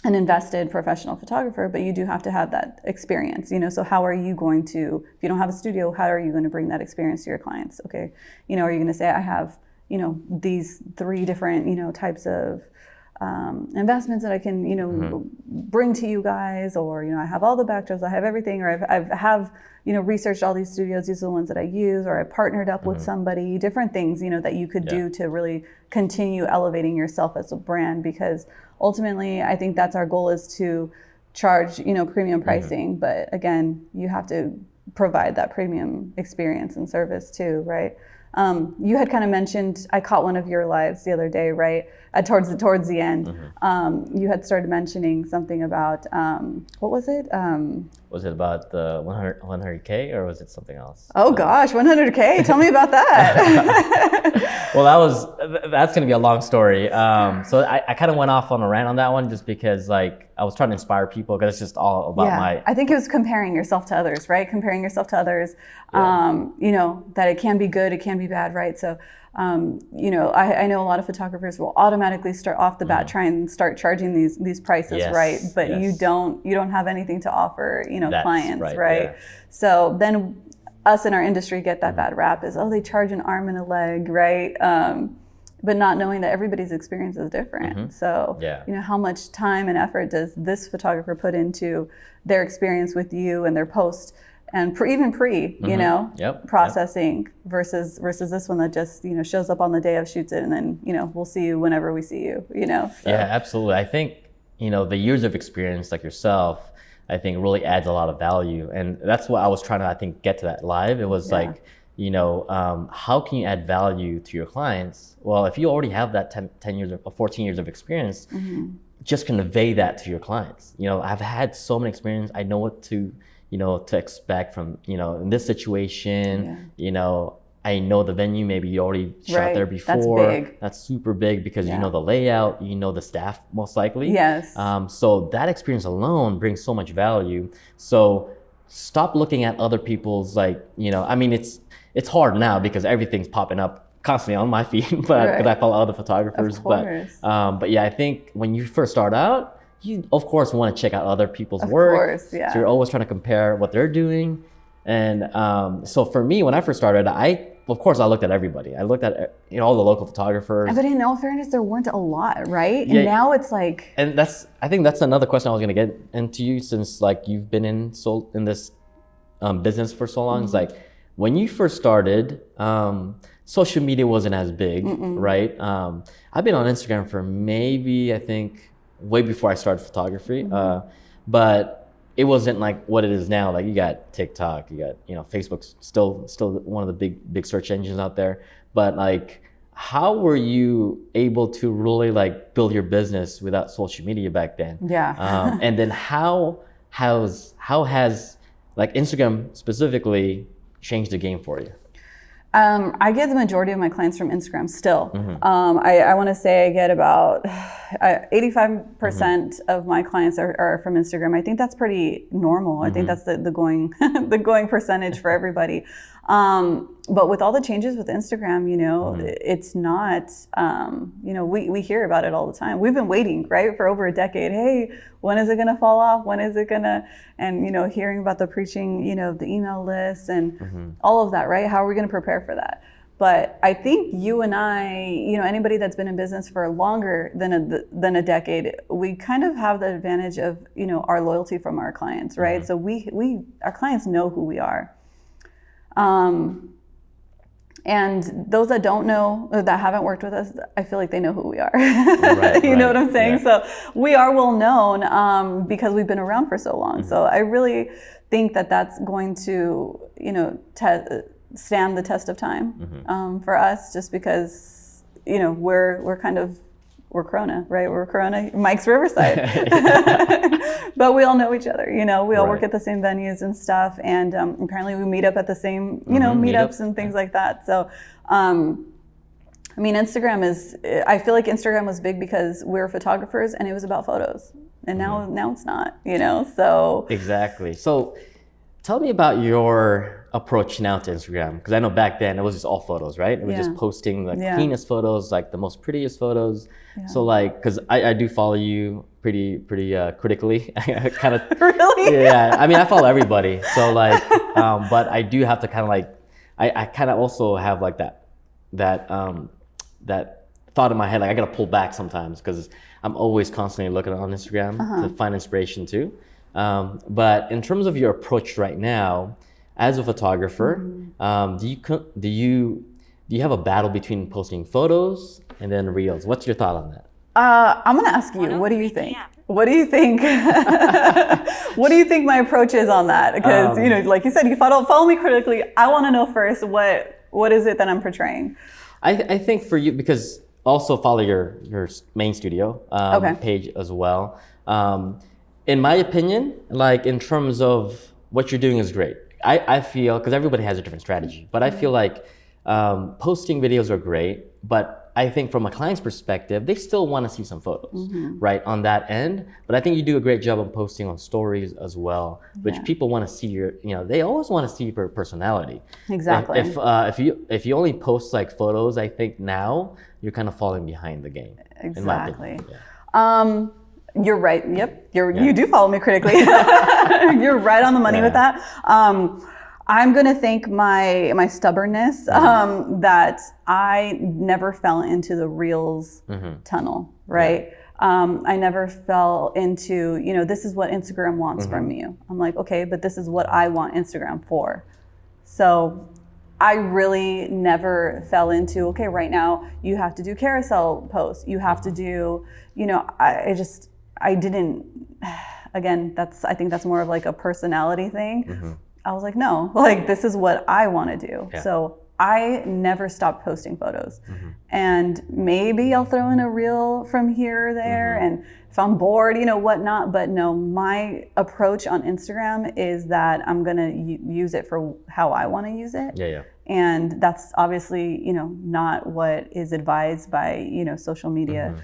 an invested professional photographer, but you do have to have that experience, you know, so how are you going to, if you don't have a studio, how are you going to bring that experience to your clients? Okay. You know, are you going to say, I have, you know, these 3 different, you know, types of investments that I can, you know, bring to you guys, or, you know, I have all the backdrops, I have everything, or I have, you know, researched all these studios, these are the ones that I use, or I partnered up with somebody, different things, you know, that you could do to really continue elevating yourself as a brand, because ultimately, I think that's our goal, is to charge, you know, premium pricing. But again, you have to provide that premium experience and service too, right? You had kind of mentioned, I caught one of your lives the other day, right? Towards the end, you had started mentioning something about, what was it? Was it about the 100K or was it something else? Oh gosh, 100K, tell me about that. Well, that's going to be a long story. So I kind of went off on a rant on that one just because like I was trying to inspire people, because it's just all about I think it was comparing yourself to others, right? Comparing yourself to others, you know, that it can be good, it can be bad, right? So, you know, I know a lot of photographers will automatically start off the bat, try and start charging these prices, right? But you don't have anything to offer, you know, clients, right? Yeah. So then us in our industry get that bad rap is, oh, they charge an arm and a leg, right? But not knowing that everybody's experience is different. So, you know, how much time and effort does this photographer put into their experience with you and their post, and even you know, processing versus this one that just, you know, shows up on the day of, shoots it, and then, you know, we'll see you whenever we see you, you know? So. Yeah, absolutely. I think, you know, the years of experience like yourself, I think really adds a lot of value. And that's what I was trying to, I think, get to that live. It was like, you know, how can you add value to your clients? Well, if you already have that 10 years or 14 years of experience, just convey that to your clients. You know, I've had so many experience. I know what to, you know, to expect from, you know, in this situation, you know, I know the venue, maybe you already shot there before. That's big. That's super big because you know the layout, you know the staff most likely. Yes. So that experience alone brings so much value. So stop looking at other people's, like, you know, I mean, it's hard now because everything's popping up constantly on my feed, but because I follow other photographers. But yeah, I think when you first start out, you of course want to check out other people's work. So you're always trying to compare what they're doing. And so for me, when I first started, of course I looked at everybody. I looked at, you know, all the local photographers. But in all fairness, there weren't a lot, right? And now it's like. And I think that's another question I was gonna get into you, since like you've been in this business for so long. It's like when you first started, social media wasn't as big, right? I've been on Instagram for maybe, I think, way before I started photography, but it wasn't like what it is now. Like you got TikTok, you got, you know, Facebook's still one of the big search engines out there. But like, how were you able to really like build your business without social media back then? And then how has like Instagram specifically changed the game for you? I get the majority of my clients from Instagram still. I want to say I get about 85% of my clients are from Instagram. I think that's pretty normal. I think that's the going the going percentage for everybody. But with all the changes with Instagram, it's not, we hear about it all the time. We've been waiting, right, for over a decade. Hey, when is it going to fall off? When is it going to, and, hearing about the preaching, the email lists and all of that, right? How are we going to prepare for that? But I think you and I, anybody that's been in business for longer than a decade, we kind of have the advantage of, our loyalty from our clients, right? So our clients know who we are. And those that don't know, or that haven't worked with us, I feel like they know who we are. Right, you know what I'm saying? Yeah. So we are well known because we've been around for so long. So I really think that that's going to, stand the test of time for us, just because, we're Corona, right? We're Corona, Mike's Riverside. But we all know each other, we all work at the same venues and stuff. And apparently we meet up at the same, meetups and things like that. So, Instagram I feel like Instagram was big because we're photographers and it was about photos. And now it's not, so. Exactly. So tell me about your approach now to Instagram, because I know back then it was just all photos, right? It was just posting the cleanest photos, like the most prettiest photos. Yeah. So because I do follow you pretty critically. Kind of. Really? Yeah. I follow everybody. So but I do have to kind of I kind of also have that thought in my head, I got to pull back sometimes because I'm always constantly looking on Instagram to find inspiration too. But in terms of your approach right now, as a photographer, do you have a battle between posting photos and then reels? What's your thought on that? I'm going to ask you, what do you think? What do you think? What do you think my approach is on that? Because, like you said, you follow me critically. I want to know first, what is it that I'm portraying? I think for you, because also follow your main studio page as well. In my opinion, in terms of what you're doing is great. I feel, because everybody has a different strategy, but I feel like posting videos are great, but I think from a client's perspective, they still want to see some photos, right, on that end. But I think you do a great job of posting on stories as well, which people want to see they always want to see your personality. Exactly. If you only post photos, I think now you're kind of falling behind the game. Exactly. You're right. Yep. You do follow me critically. You're right on the money with that. I'm going to thank my stubbornness that I never fell into the reels tunnel, right? I never fell into, this is what Instagram wants from you. I'm like, okay, but this is what I want Instagram for. So I really never fell into, okay, right now you have to do carousel posts. You have to do, I didn't, again, I think that's more of a personality thing. I was like, no, this is what I want to do. Yeah. So I never stopped posting photos. And maybe I'll throw in a reel from here or there. And if I'm bored, whatnot. But no, my approach on Instagram is that I'm going to use it for how I want to use it. Yeah. And that's obviously, not what is advised by, social media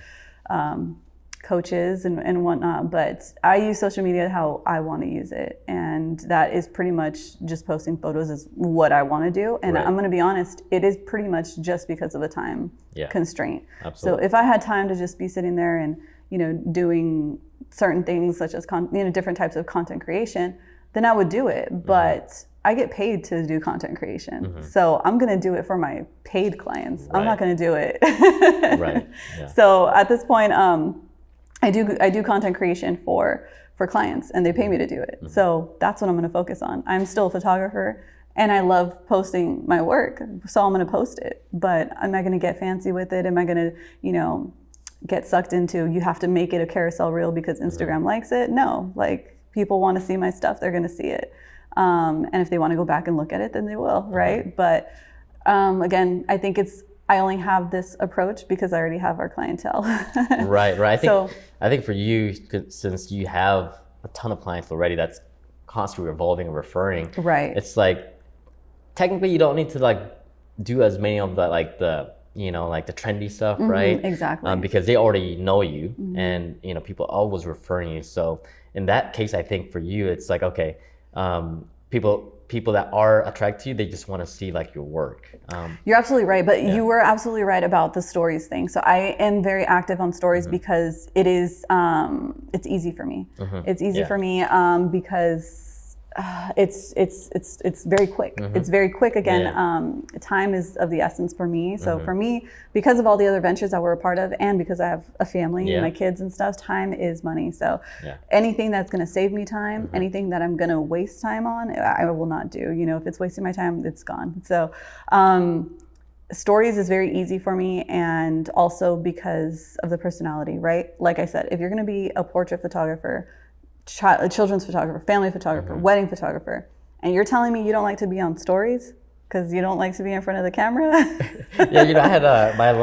coaches and whatnot, but I use social media how I want to use it, and that is pretty much just posting photos is what I want to do. And I'm going to be honest, it is pretty much just because of the time constraint. Absolutely. So if I had time to just be sitting there and doing certain things such as different types of content creation, then I would do it. But I get paid to do content creation, so I'm going to do it for my paid clients. I'm not going to do it. So at this point, I do content creation for clients, and they pay me to do it. So that's what I'm going to focus on. I'm still a photographer, and I love posting my work, so I'm going to post it. But am I going to get fancy with it? Am I going to, get sucked into, you have to make it a carousel reel because Instagram likes it? No, people want to see my stuff, they're going to see it. And if they want to go back and look at it, then they will, right? But again, I think I only have this approach because I already have our clientele. Right. I think for you, since you have a ton of clients already, that's constantly revolving and referring. Right. It's technically you don't need to do as many of the the trendy stuff, right? Exactly. Because they already know you, and people always referring you. So in that case, I think for you, it's okay. people that are attracted to you, they just want to see like your work. You're absolutely right, but you were absolutely right about the stories thing. So I am very active on stories because it is it's easy for me. It's easy for me because it's very quick. It's very quick. Again, time is of the essence for me. So for me, because of all the other ventures that we're a part of, and because I have a family and my kids and stuff, time is money. So anything that's going to save me time, anything that I'm going to waste time on, I will not do. You know, if it's wasting my time, it's gone. So stories is very easy for me, and also because of the personality, right? Like I said, if you're going to be a portrait photographer, children's photographer, family photographer, wedding photographer, and you're telling me you don't like to be on stories because you don't like to be in front of the camera? Yeah, you know, I had my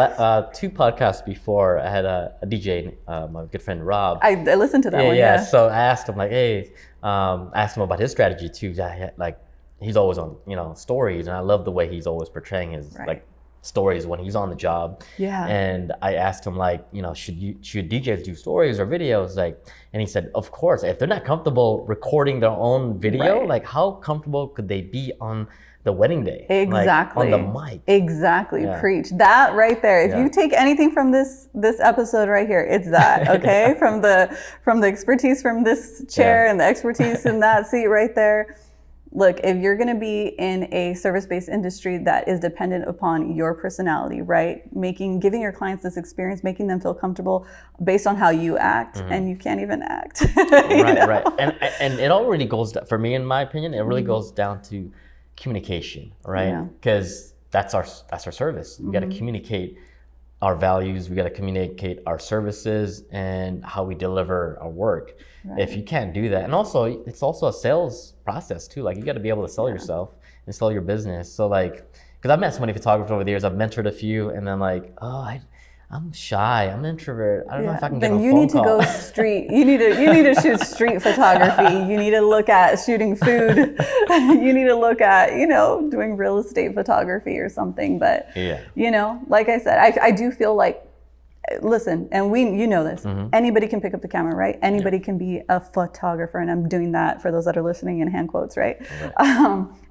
2 podcasts before. I had a DJ, my good friend Rob. I listened to that one. Yeah. So I asked him like, hey, asked him about his strategy too. Like, he's always on, you know, stories, and I love the way he's always portraying his like stories when he's on the job. And I asked him like, you know, should DJs do stories or videos? Like, and he said, of course. If they're not comfortable recording their own video, like how comfortable could they be on the wedding day? Exactly. Like, on the mic. Exactly. Preach that right there. If you take anything from this episode right here, it's that. Okay. from the expertise from this chair and the expertise in that seat right there. Look, if you're going to be in a service-based industry that is dependent upon your personality, right? Giving your clients this experience, making them feel comfortable based on how you act, and you can't even act. Right. And it already goes, for me, in my opinion, it really goes down to communication, right? Because that's our service. We got to communicate our values. We got to communicate our services and how we deliver our work. If you can't do that, and also it's also a sales process too. Like, you got to be able to sell yourself and sell your business. So like, because I've met so many photographers over the years, I've mentored a few, and then like, I'm shy, I'm an introvert, I don't know if I can get a phone call. Then you need to go street. You need to shoot street photography. You need to look at shooting food. You need to look at, you know, doing real estate photography or something. But you know, like I said, I do feel like, listen, and you know this, anybody can pick up the camera, right? Anybody can be a photographer, and I'm doing that for those that are listening in hand quotes, right?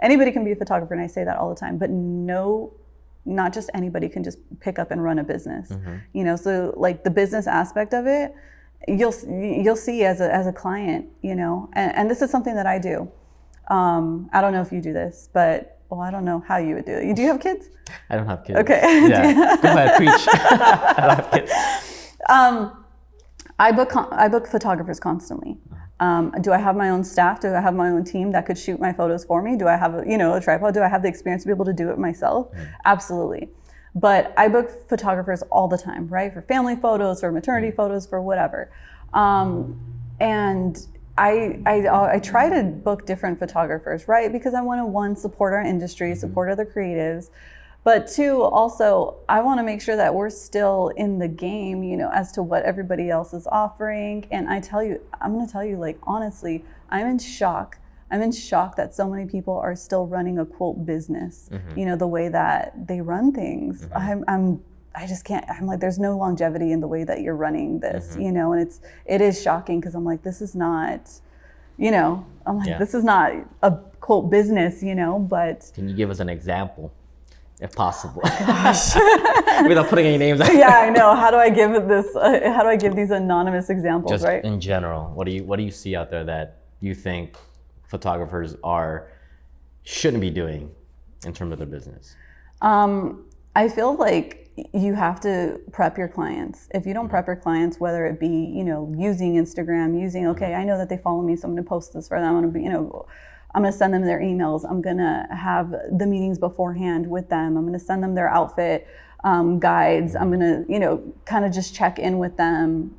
Anybody can be a photographer, and I say that all the time, but no, not just anybody can just pick up and run a business. You know, so like the business aspect of it, you'll see as a client, you know, and this is something that I do. I don't know if you do this, but I don't know how you would do it. Do you have kids? I don't have kids. Okay. Yeah. Go ahead, preach. I don't have kids. I book photographers constantly. Do I have my own staff? Do I have my own team that could shoot my photos for me? Do I have a tripod? Do I have the experience to be able to do it myself? Absolutely. But I book photographers all the time, right? For family photos, for maternity photos, for whatever. And I try to book different photographers, right? Because I want to, 1, support our industry, support other creatives. But 2, also, I want to make sure that we're still in the game, you know, as to what everybody else is offering. And I'm going to tell you, like, honestly, I'm in shock. I'm in shock that so many people are still running a quote business, you know, the way that they run things. I just can't, I'm like, there's no longevity in the way that you're running this, you know, and it is shocking because I'm like, this is not, you know, this is not a quote business, you know, but. Can you give us an example, if possible? Without putting any names out. Yeah, I know. How do I give these anonymous examples, just right? In general, what do you see out there that you think photographers shouldn't be doing in terms of their business? I feel like you have to prep your clients. If you don't prep your clients, whether it be, you know, using Instagram, okay, I know that they follow me, so I'm going to post this for them. I'm going to be, you know, I'm going to send them their emails. I'm going to have the meetings beforehand with them. I'm going to send them their outfit guides. I'm going to, you know, kind of just check in with them.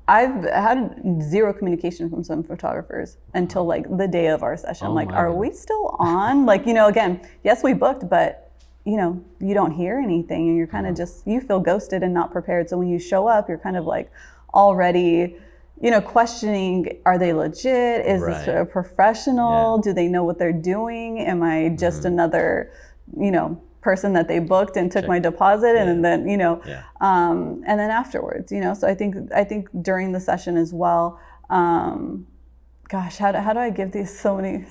I've had 0 communication from some photographers until like the day of our session. I'm like, are we still on? Like, you know, again, yes, we booked, but you know, you don't hear anything and you're kind of just, you feel ghosted and not prepared. So when you show up, you're kind of like already, you know, questioning, are they legit? Is this a professional? Do they know what they're doing? Am I just another, you know, person that they booked and took my deposit and then, you know, and then afterwards, you know, so I think during the session as well, kind gosh, how do I give these so many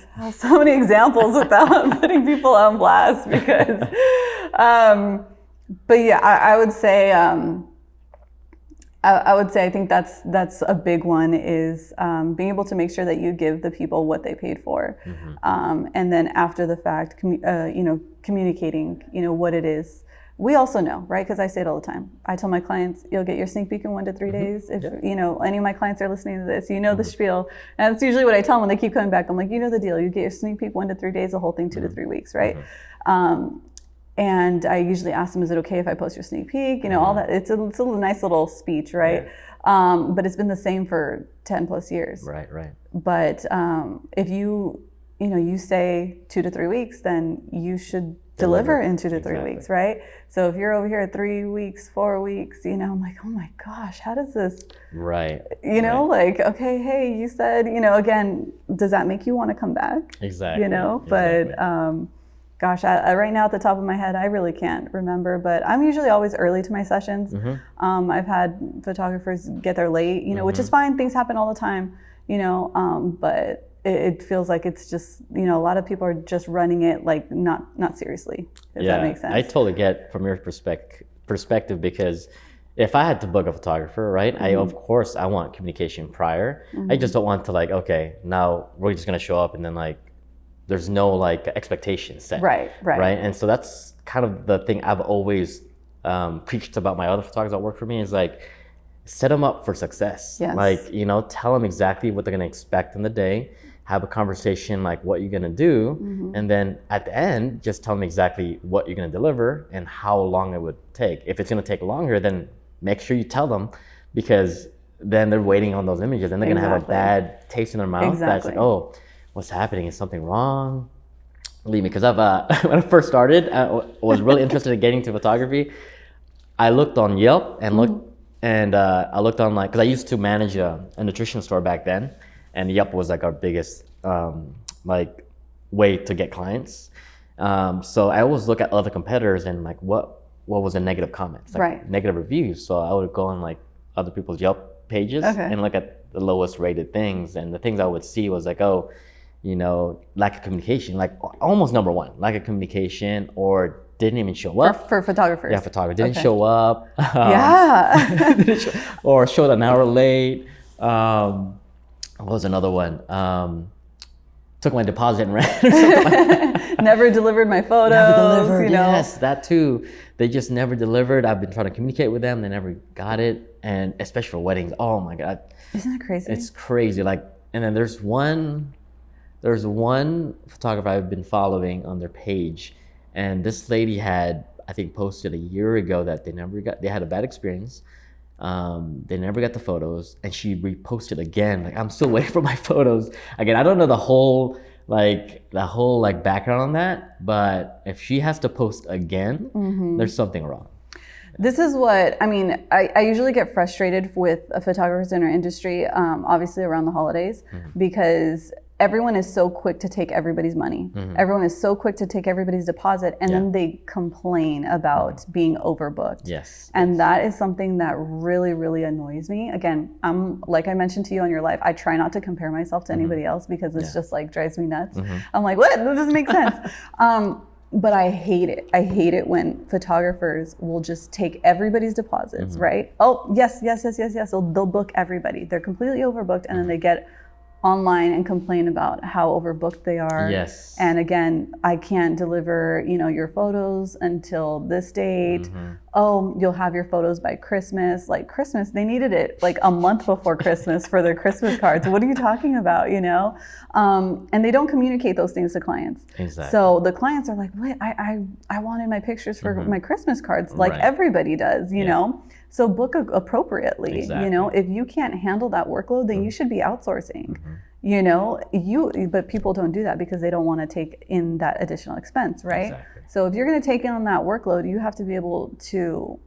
examples without putting people on blast? Because, but yeah, I would say, I think that's a big one is being able to make sure that you give the people what they paid for, and then after the fact, communicating, what it is. We also know, right? Because I say it all the time. I tell my clients, you'll get your sneak peek in 1 to 3 days. If any of my clients are listening to this, the spiel, and that's usually what I tell them when they keep coming back. I'm like, the deal. You get your sneak peek 1 to 3 days, the whole thing 2 to 3 weeks, right? And I usually ask them, is it okay if I post your sneak peek? All that. It's a nice little speech, right? But it's been the same for 10 plus years. Right. But if you say 2 to 3 weeks, then you should deliver in 2 to 3 weeks, right? So if you're over here at 3 weeks, 4 weeks, I'm like, oh my gosh, how does this? Right. Like, okay, hey, you said, again, does that make you want to come back? Exactly. But gosh, right now at the top of my head, I really can't remember, but I'm usually always early to my sessions. I've had photographers get there late, which is fine. Things happen all the time, but it feels like it's just, a lot of people are just running it like not seriously, if that makes sense. I totally get from your perspective because if I had to book a photographer, right, of course I want communication prior. I just don't want to like, okay, now we're just gonna show up and then like there's no like expectations set. Right. And so that's kind of the thing I've always preached about my other photographers that work for me is like, set them up for success. Yes. Like, tell them exactly what they're gonna expect in the day, have a conversation like what you're gonna do, and then at the end, just tell them exactly what you're gonna deliver and how long it would take. If it's gonna take longer, then make sure you tell them, because then they're waiting on those images and they're gonna have a bad taste in their mouth. That's like, oh, what's happening? Is something wrong? Believe me, because I've when I first started, I was really interested in getting into photography. I looked on Yelp and I looked on because I used to manage a nutrition store back then, and Yelp was like our biggest way to get clients. So I always look at other competitors and like what was the negative comments, negative reviews. So I would go on like other people's Yelp pages and look at the lowest rated things, and the things I would see was like, oh, lack of communication, like almost number one, lack of communication, or didn't even show up. For photographers. Yeah, photographer didn't show up. Yeah. Or showed an hour late. What was another one? Took my deposit and ran or something like that. Never delivered my photos. Never delivered, yes, that too. They just never delivered. I've been trying to communicate with them. They never got it. And especially for weddings, oh my God. Isn't that crazy? It's crazy. And then there's one photographer I've been following on their page. And this lady had, I think, posted a year ago that they had a bad experience. They never got the photos, and she reposted again. Like, I'm still waiting for my photos. Again, I don't know the whole background on that, but if she has to post again, there's something wrong. This is what, I usually get frustrated with photographers in our industry, obviously around the holidays, because everyone is so quick to take everybody's money. Everyone is so quick to take everybody's deposit, and then they complain about being overbooked. Yes. And that is something that really, really annoys me. Again, I'm like I mentioned to you on your live, I try not to compare myself to anybody else because it's just like drives me nuts. I'm like, what? That doesn't make sense. But I hate it. I hate it when photographers will just take everybody's deposits, right? Oh, yes. They'll book everybody. They're completely overbooked, and then they get online and complain about how overbooked they are. Yes. And again, I can't deliver, your photos until this date. Oh, you'll have your photos by Christmas. Like Christmas, they needed it like a month before Christmas for their Christmas cards. What are you talking about, And they don't communicate those things to clients. Exactly. So the clients are like, wait, I wanted my pictures for my Christmas cards like everybody does, you know? So book appropriately, Exactly. If you can't handle that workload, then you should be outsourcing, but people don't do that because they don't want to take in that additional expense, right? Exactly. So if you're going to take in on that workload, you have to be able to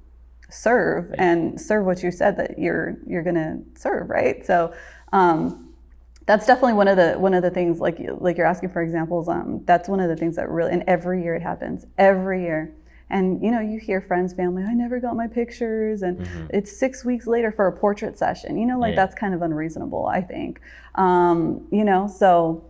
serve and serve what you said that you're going to serve, right? So that's definitely one of the things, like you're asking for examples. That's one of the things that really, and every year it happens, every year. And, you know, you hear friends, family, I never got my pictures. And it's 6 weeks later for a portrait session, you know, like that's kind of unreasonable, I think. You know, so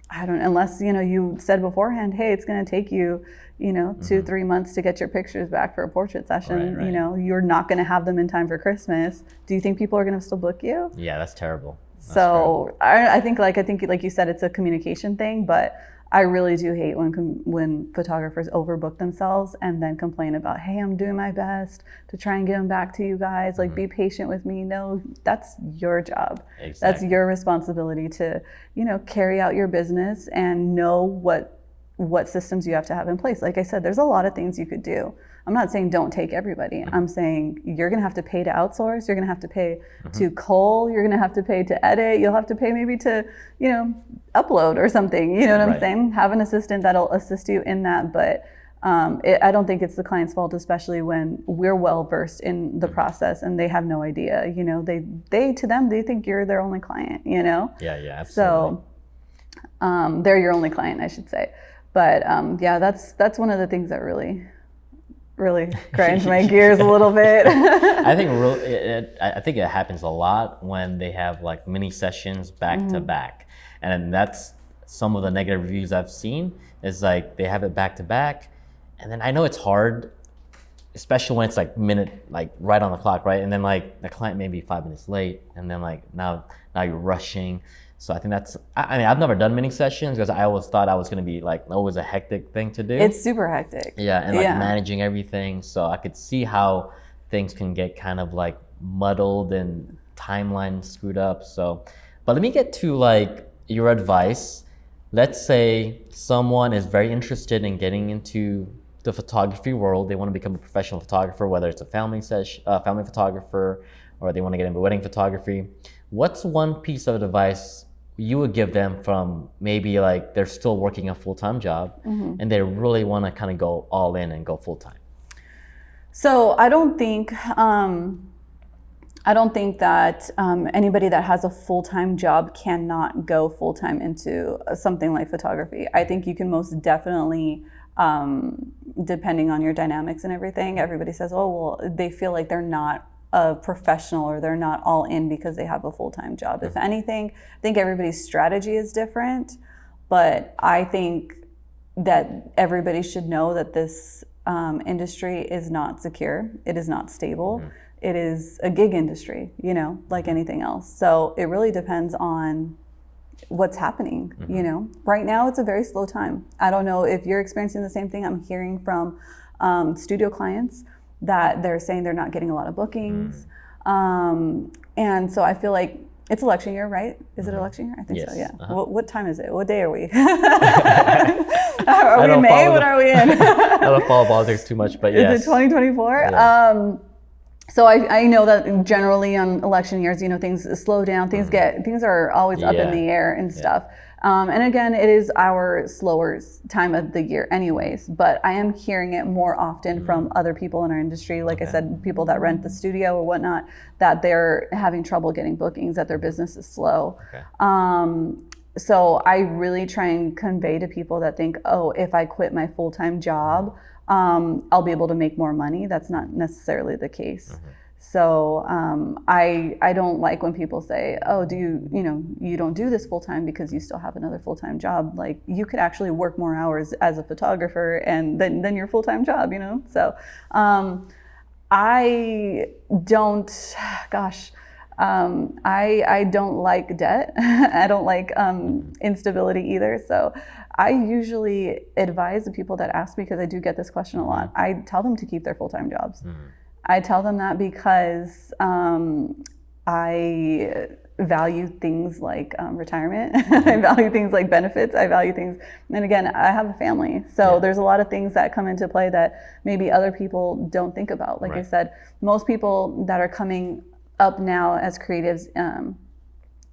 I don't, unless, you know, you said beforehand, hey, it's going to take you, you know, 2-3 months to get your pictures back for a portrait session. Right. You know, you're not going to have them in time for Christmas. Do you think people are going to still book you? Yeah, that's terrible. That's so terrible. I think like you said, it's a communication thing, but I really do hate when photographers overbook themselves and then complain about, hey, I'm doing my best to try and get them back to you guys. Like, be patient with me. No, that's your job. Exactly. That's your responsibility to, you know, carry out your business and know what systems you have to have in place. Like I said, there's a lot of things you could do. I'm not saying don't take everybody. I'm saying you're going to have to pay to outsource. You're going to have to pay to cull. You're going to have to pay to edit. You'll have to pay maybe to, you know, upload or something. You know what I'm saying? Have an assistant that'll assist you in that. But I don't think it's the client's fault, especially when we're well versed in the process and they have no idea. You know, they to them, they think you're their only client, you know? Yeah, absolutely. So they're your only client, I should say. But yeah, that's one of the things that really grinds my gears a little bit. I think it happens a lot when they have like mini sessions back to back, and that's some of the negative reviews I've seen. Is like they have it back to back, and then I know it's hard, especially when it's like right on the clock, right? And then like the client may be 5 minutes late, and then like now you're rushing. So I think I mean, I've never done mini sessions because I always thought I was going to be like always a hectic thing to do. It's super hectic. Yeah, and like managing everything. So I could see how things can get kind of like muddled and timeline screwed up. So, but let me get to like your advice. Let's say someone is very interested in getting into the photography world. They want to become a professional photographer, whether it's a family photographer or they want to get into wedding photography. What's one piece of advice you would give them from maybe like they're still working a full-time job and they really want to kind of go all in and go full-time? So I don't think that anybody that has a full-time job cannot go full-time into something like photography. I think you can most definitely, depending on your dynamics and everything, everybody says, oh, well, they feel like they're not a professional or they're not all in because they have a full-time job. If anything, I think everybody's strategy is different, but I think that everybody should know that this industry is not secure. It is not stable. It is a gig industry, you know, like anything else. So it really depends on what's happening, you know. Right now, it's a very slow time. I don't know if you're experiencing the same thing. I'm hearing from studio clients that they're saying they're not getting a lot of bookings. And so I feel like it's election year, right? Is it election year? I think so, yeah. What time is it? What day are we? Are we in May? What are we in? I don't follow politics too much, but yes. Is it 2024? Yeah. So I know that generally on election years, you know, things slow down, things are always up in the air and stuff. And again, it is our slower time of the year anyways, but I am hearing it more often from other people in our industry. Like I said, people that rent the studio or whatnot, that they're having trouble getting bookings, that their business is slow. So I really try and convey to people that think, oh, if I quit my full-time job, I'll be able to make more money. That's not necessarily the case. So I don't like when people say, oh, you don't do this full time because you still have another full-time job. Like, you could actually work more hours as a photographer and than your full-time job, you know? So I don't, I don't like debt. I don't like instability either. So I usually advise the people that ask me, because I do get this question a lot, I tell them to keep their full-time jobs. I tell them that because I value things like retirement. I value things like benefits. I value things, and again, I have a family. So there's a lot of things that come into play that maybe other people don't think about. Like I said, most people that are coming up now as creatives, and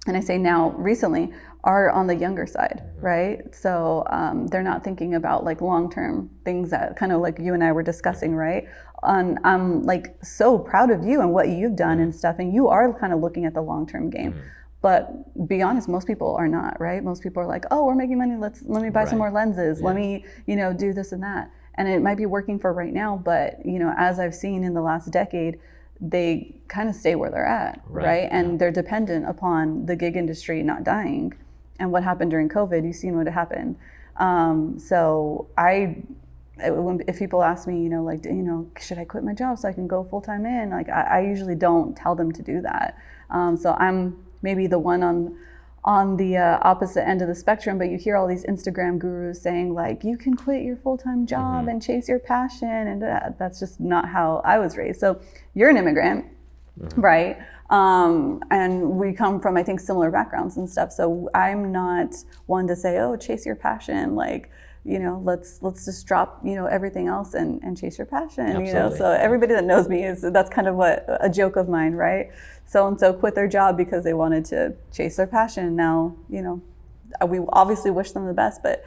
I say now recently, are on the younger side, right? So they're not thinking about like long-term things that kind of like you and I were discussing, right? And I'm like so proud of you and what you've done and stuff, and you are kind of looking at the long-term game. But be honest, most people are not, right? Most people are like, oh, we're making money, let me buy some more lenses, let me, do this and that. and it might be working for right now, but as I've seen in the last decade, they kind of stay where they're at, right? And they're dependent upon the gig industry not dying. And what happened during COVID, you've seen what happened. So if people ask me, should I quit my job so I can go full time in? Like I usually don't tell them to do that. So I'm maybe the one on the opposite end of the spectrum, but you hear all these Instagram gurus saying like, you can quit your full-time job and chase your passion. And that's just not how I was raised. So you're an immigrant, right? And we come from, I think, similar backgrounds and stuff. So I'm not one to say, oh, chase your passion. Like, let's just drop, everything else and chase your passion. Absolutely. So everybody that knows me that's kind of a joke of mine, right? So-and-so quit their job because they wanted to chase their passion. Now, we obviously wish them the best, but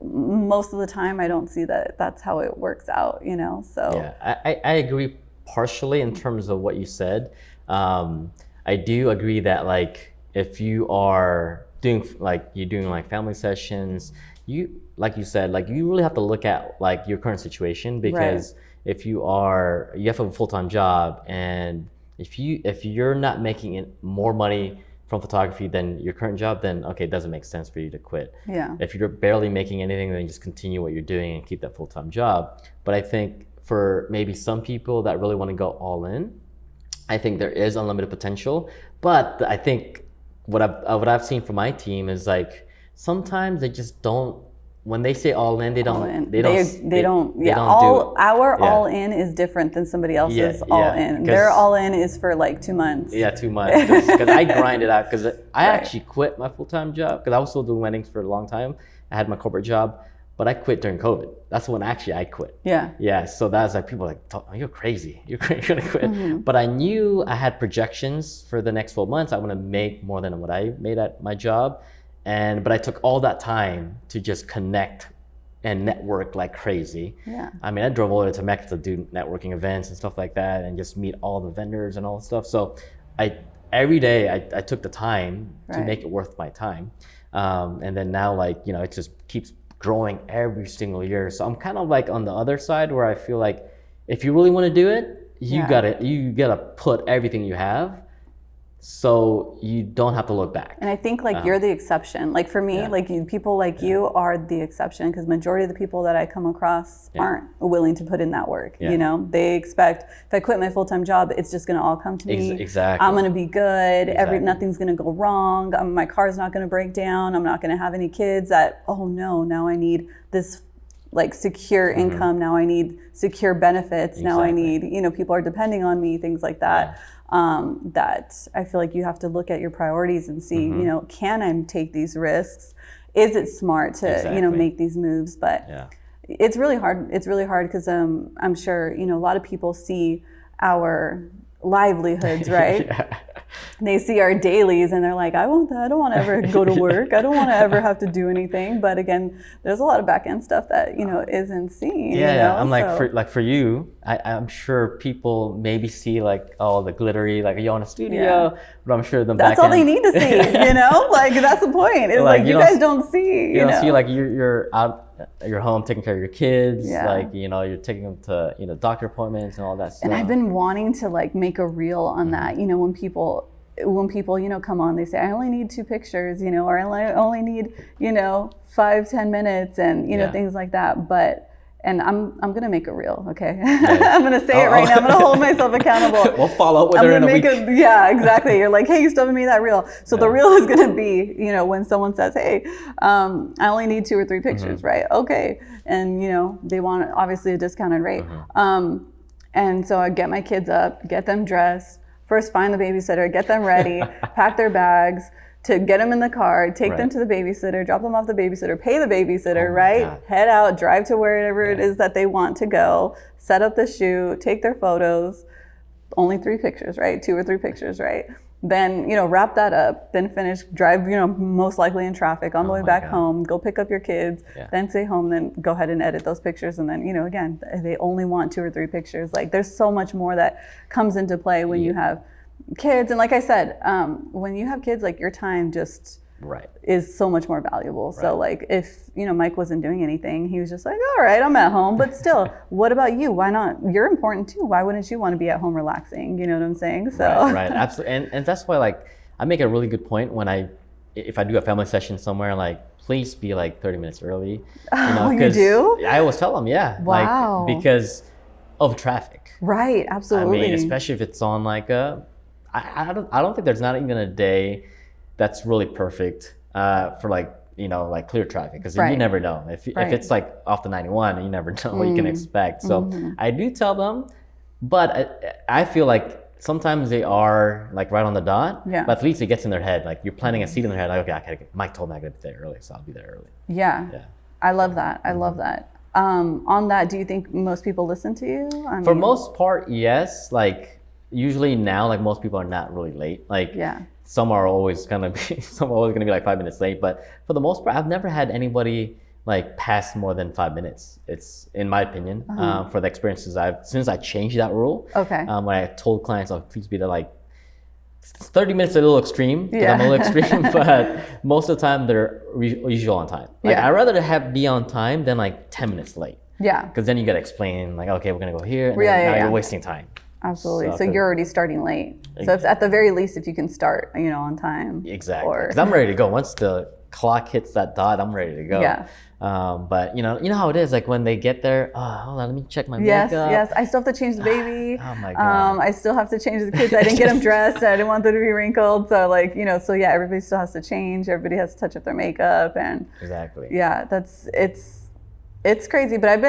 most of the time I don't see that that's how it works out, so. Yeah, I agree partially in terms of what you said. I do agree that like, if you are doing family sessions, like you said, like you really have to look at like your current situation, because if you have a full-time job, and if you're not making more money from photography than your current job, then okay, it doesn't make sense for you to quit. Yeah. If you're barely making anything, then just continue what you're doing and keep that full-time job. But I think for maybe some people that really want to go all in, I think there is unlimited potential. But I think what I've seen from my team is like, sometimes they just don't. When they say all in, they don't. All in is different than somebody else's all in. Their all in is for like 2 months. Yeah, 2 months. Because I grind it out. Because I actually quit my full-time job because I was still doing weddings for a long time. I had my corporate job, but I quit during COVID. That's when actually I quit. Yeah. Yeah. So that's like, people are like, oh, you're crazy. You're gonna quit. But I knew I had projections for the next 12 months. I want to make more than what I made at my job. But I took all that time to just connect and network like crazy. Yeah. I mean, I drove all the way to Mecca to do networking events and stuff like that, and just meet all the vendors and all the stuff. So every day I took the time to make it worth my time. And then now, it just keeps growing every single year. So I'm kind of like on the other side, where I feel like if you really want to do it, you gotta put everything you have, so you don't have to look back. And I think you're the exception. Like for me, people like you are the exception, because majority of the people that I come across aren't willing to put in that work. They expect, if I quit my full-time job, it's just going to all come to me. Exactly. I'm going to be good. Nothing's going to go wrong. My car's not going to break down. I'm not going to have any kids that, oh no, now I need this secure income. Now I need secure benefits. Now I need, people are depending on me, things like that. That I feel like you have to look at your priorities and see, can I take these risks? Is it smart to, make these moves? But it's really hard. It's really hard because I'm sure, a lot of people see our livelihoods, right? They see our dailies and they're like, I don't want to ever go to work. I don't want to ever have to do anything. But again, there's a lot of back end stuff that, isn't seen. Yeah. I'm for you, I'm sure people maybe see all the glittery, you're in a studio, but I'm sure that's all they need to see, that's the point. It's you guys don't see, you don't see you're out at your home taking care of your kids, you're taking them to, doctor appointments and all that stuff. And I've been wanting to make a reel on that, when people, come on, they say, I only need 2 pictures, or I only need, 5-10 minutes and, things like that. And I'm going to make a reel, okay? I'm going to say it right now. I'm going to hold myself accountable. We'll follow up with her in a week. Yeah, exactly. You're like, hey, you still haven't made that reel. So the reel is going to be, when someone says, hey, I only need 2 or 3 pictures, right? Okay. And, they want obviously a discounted rate. And so I get my kids up, get them dressed, first find the babysitter, get them ready, pack their bags, to get them in the car, take them to the babysitter, drop them off the babysitter, pay the babysitter, right? Head out, drive to wherever it is that they want to go, set up the shoot, take their photos. Only 3 pictures, right? 2 or 3 pictures, right? Then, wrap that up, then finish, drive, most likely in traffic on the way back home, go pick up your kids, then stay home, then go ahead and edit those pictures. And then, again, they only want 2 or 3 pictures. There's so much more that comes into play when you have kids. And like I said, when you have kids, your time just Right. is so much more valuable. Right. So like if, Mike wasn't doing anything, he was just like, all right, I'm at home, but still, what about you? Why not? You're important too. Why wouldn't you want to be at home relaxing? You know what I'm saying? So Right. Absolutely. And that's why like I make a really good point when if I do a family session somewhere, like please be like 30 minutes early. You do? I always tell them, yeah. Wow. Like because of traffic. Right, absolutely. I mean, especially if it's on like I don't think there's not even a day that's really perfect for like clear traffic, because you never know if it's like off the 91, you never know what you can expect. So I do tell them, but I feel like sometimes they are like right on the dot. Yeah. But at least it gets in their head, like you're planting a seed in their head, like okay, Mike told me I gotta be there early, so I'll be there early. Yeah. I love that. I love that. On that, do you think most people listen to you? For most part, yes. Like usually now, like most people are not really late. Like some are always gonna be like 5 minutes late. But for the most part, I've never had anybody like pass more than 5 minutes. It's in my opinion, for the experiences since I changed that rule. Okay. When I told clients, oh, please be there like 30 minutes is a little extreme, because I'm a little extreme, but most of the time they're usually on time. Like I'd rather be on time than like 10 minutes late. Yeah. Because then you gotta explain like, okay, we're gonna go here, and now you're wasting time. Absolutely. So you're already starting late. So it's at the very least, if you can start, on time. Exactly. Because I'm ready to go. Once the clock hits that dot, I'm ready to go. Yeah. But you know how it is. Like when they get there, hold on, let me check my makeup. Yes. I still have to change the baby. Oh my god. I still have to change the kids. I didn't get them dressed. I didn't want them to be wrinkled. So like, so yeah, everybody still has to change. Everybody has to touch up their makeup, and exactly. Yeah, it's crazy, but I've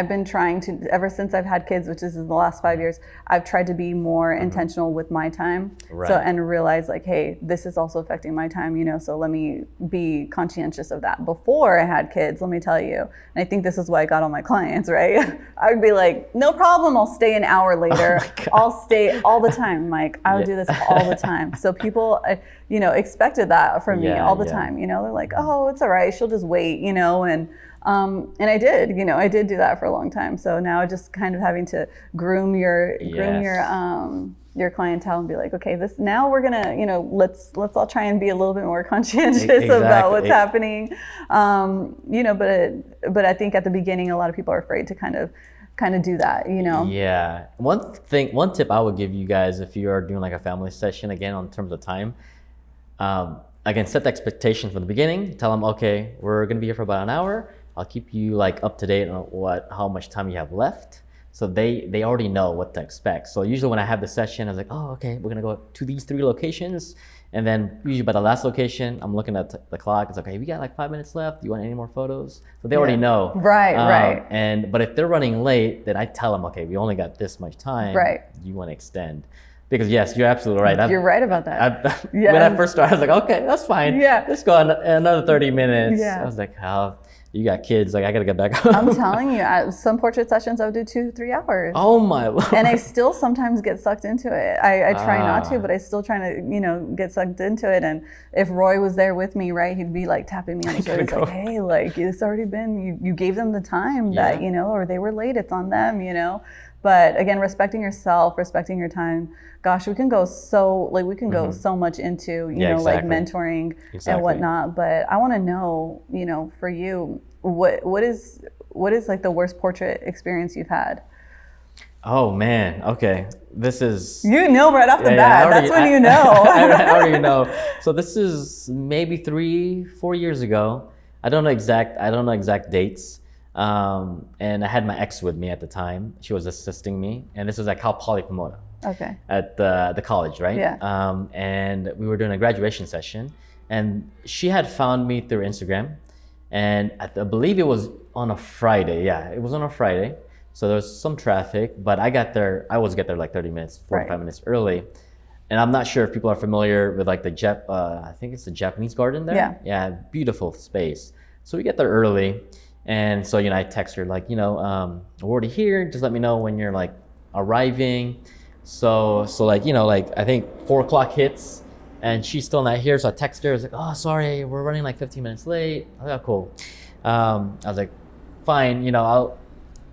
been trying to, ever since I've had kids, which is in the last 5 years, I've tried to be more intentional with my time. Right. So, and realize like, hey, this is also affecting my time, so let me be conscientious of that. Before I had kids, let me tell you, and I think this is why I got all my clients, right? I would be like, no problem, I'll stay an hour later. I'll stay all the time, Mike. I would do this all the time. So people, expected that from me all the time. They're like, oh, it's all right, she'll just wait, and I did, I did do that for a long time. So now just kind of having to groom your clientele and be like, okay, now we're gonna, let's all try and be a little bit more conscientious about what's happening. But I think at the beginning, a lot of people are afraid to kind of do that, Yeah. One tip I would give you guys if you are doing like a family session, again, on terms of time, again, set the expectation from the beginning. Tell them, okay, we're gonna be here for about an hour. I'll keep you like up to date on how much time you have left. So they already know what to expect. So usually when I have the session, I was like, oh, okay, we're gonna go to these 3 locations. And then usually by the last location, I'm looking at the clock. It's okay, we got like 5 minutes left. Do you want any more photos? So they already know. Right. But if they're running late, then I tell them, okay, we only got this much time. Right. You want to extend? Because yes, you're absolutely right. You're right about that. When I first started, I was like, okay, that's fine. Yeah. Let's go another 30 minutes. Yeah. I was like, how? You got kids, like I gotta get back home. I'm telling you, some portrait sessions I would do 2-3 hours. Oh my Lord. And I still sometimes get sucked into it. I try not to, but I still try to, get sucked into it. And if Roy was there with me, right, he'd be like tapping me on the shoulder. He's like, hey, like it's already been, you gave them the time that, or they were late, it's on them, But again, respecting yourself, respecting your time. Gosh, we can go so much into, like mentoring and whatnot. But I want to know, for you, what is like the worst portrait experience you've had? Oh man, okay. This is right off the bat. That's when you know. I already know. So this is maybe 3-4 years ago. I don't know exact dates. And I had my ex with me at the time. She was assisting me, and this was at Cal Poly Pomona. Okay. At the college, right? Yeah. And we were doing a graduation session, and she had found me through Instagram, and I believe it was on a Friday. Yeah, it was on a Friday. So there was some traffic, but I always get there like 30 minutes, 45 minutes early. And I'm not sure if people are familiar with like I think it's the Japanese garden there. Yeah. Yeah, beautiful space. So we get there early. And so, I text her like, we're already here. Just let me know when you're like arriving. So like, I think 4 o'clock hits and she's still not here. So I text her. I was like, oh, sorry, we're running like 15 minutes late. Oh, cool. I was like, fine, I'll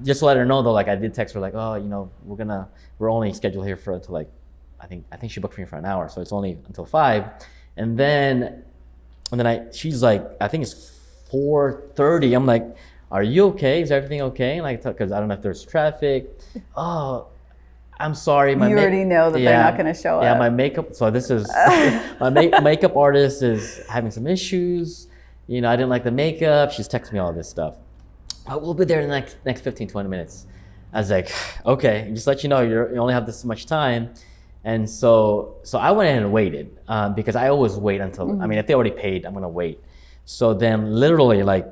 just let her know though. Like I did text her like, oh, we're only scheduled here for until like, I think she booked me for an hour. So it's only until 5. And then And then she's like, I think it's 4:30. I'm like, are you okay? Is everything okay? Like, because I don't know if there's traffic. Oh, I'm sorry. You already know that they're not going to show up. Yeah, my makeup. So this is my makeup artist is having some issues. You know, I didn't like the makeup. She's texting me all this stuff. We'll be there in the next 15, 20 minutes. I was like, okay, just let you know, you only have this much time. And so I went in and waited because I always wait until, I mean, if they already paid, I'm going to wait. So then literally like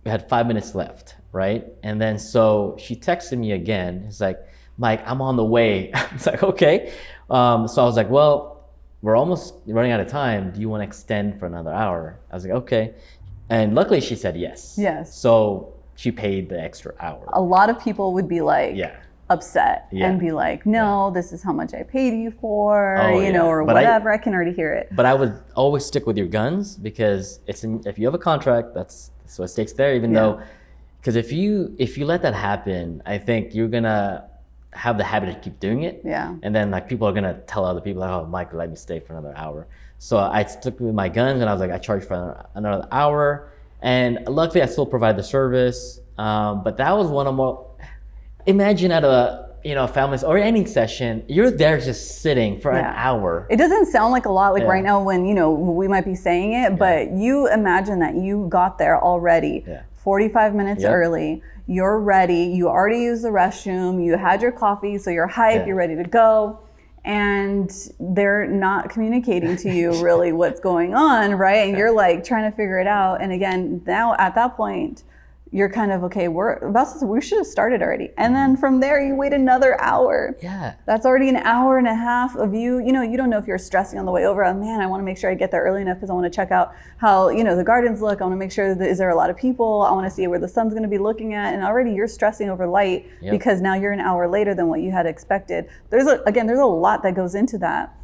we had 5 minutes left, right? And then so she texted me again. It's like, Mike, I'm on the way. I was like, okay. So I was like, well, we're almost running out of time. Do you want to extend for another hour? I was like, okay. And luckily she said yes. Yes. So she paid the extra hour. A lot of people would be like, upset and be like, no, this is how much I paid you for, you know, or but whatever. I can already hear it. But I would always stick with your guns because if you have a contract, that's what stakes there, even though, because if you let that happen, I think you're going to have the habit of keep doing it. Yeah. And then like people are going to tell other people like, oh, Mike, let me stay for another hour. So I stuck with my guns and I was like, I charged for another hour. And luckily I still provide the service. But that was one of more, imagine at a family or any session, you're there just sitting for an hour. It doesn't sound like a lot, like right now when, we might be saying it, but you imagine that you got there already 45 minutes early. You're ready. You already used the restroom. You had your coffee, so you're hyped. You're ready to go. And they're not communicating to you really what's going on, right? And you're like trying to figure it out. And again, now at that point, you're kind of, okay, we should have started already. And then from there, you wait another hour. Yeah. That's already an hour and a half of you don't know if you're stressing on the way over. Oh, man, I want to make sure I get there early enough because I want to check out how, the gardens look. I want to make sure is there a lot of people? I want to see where the sun's going to be looking at. And already you're stressing over light because now you're an hour later than what you had expected. There's a lot that goes into that.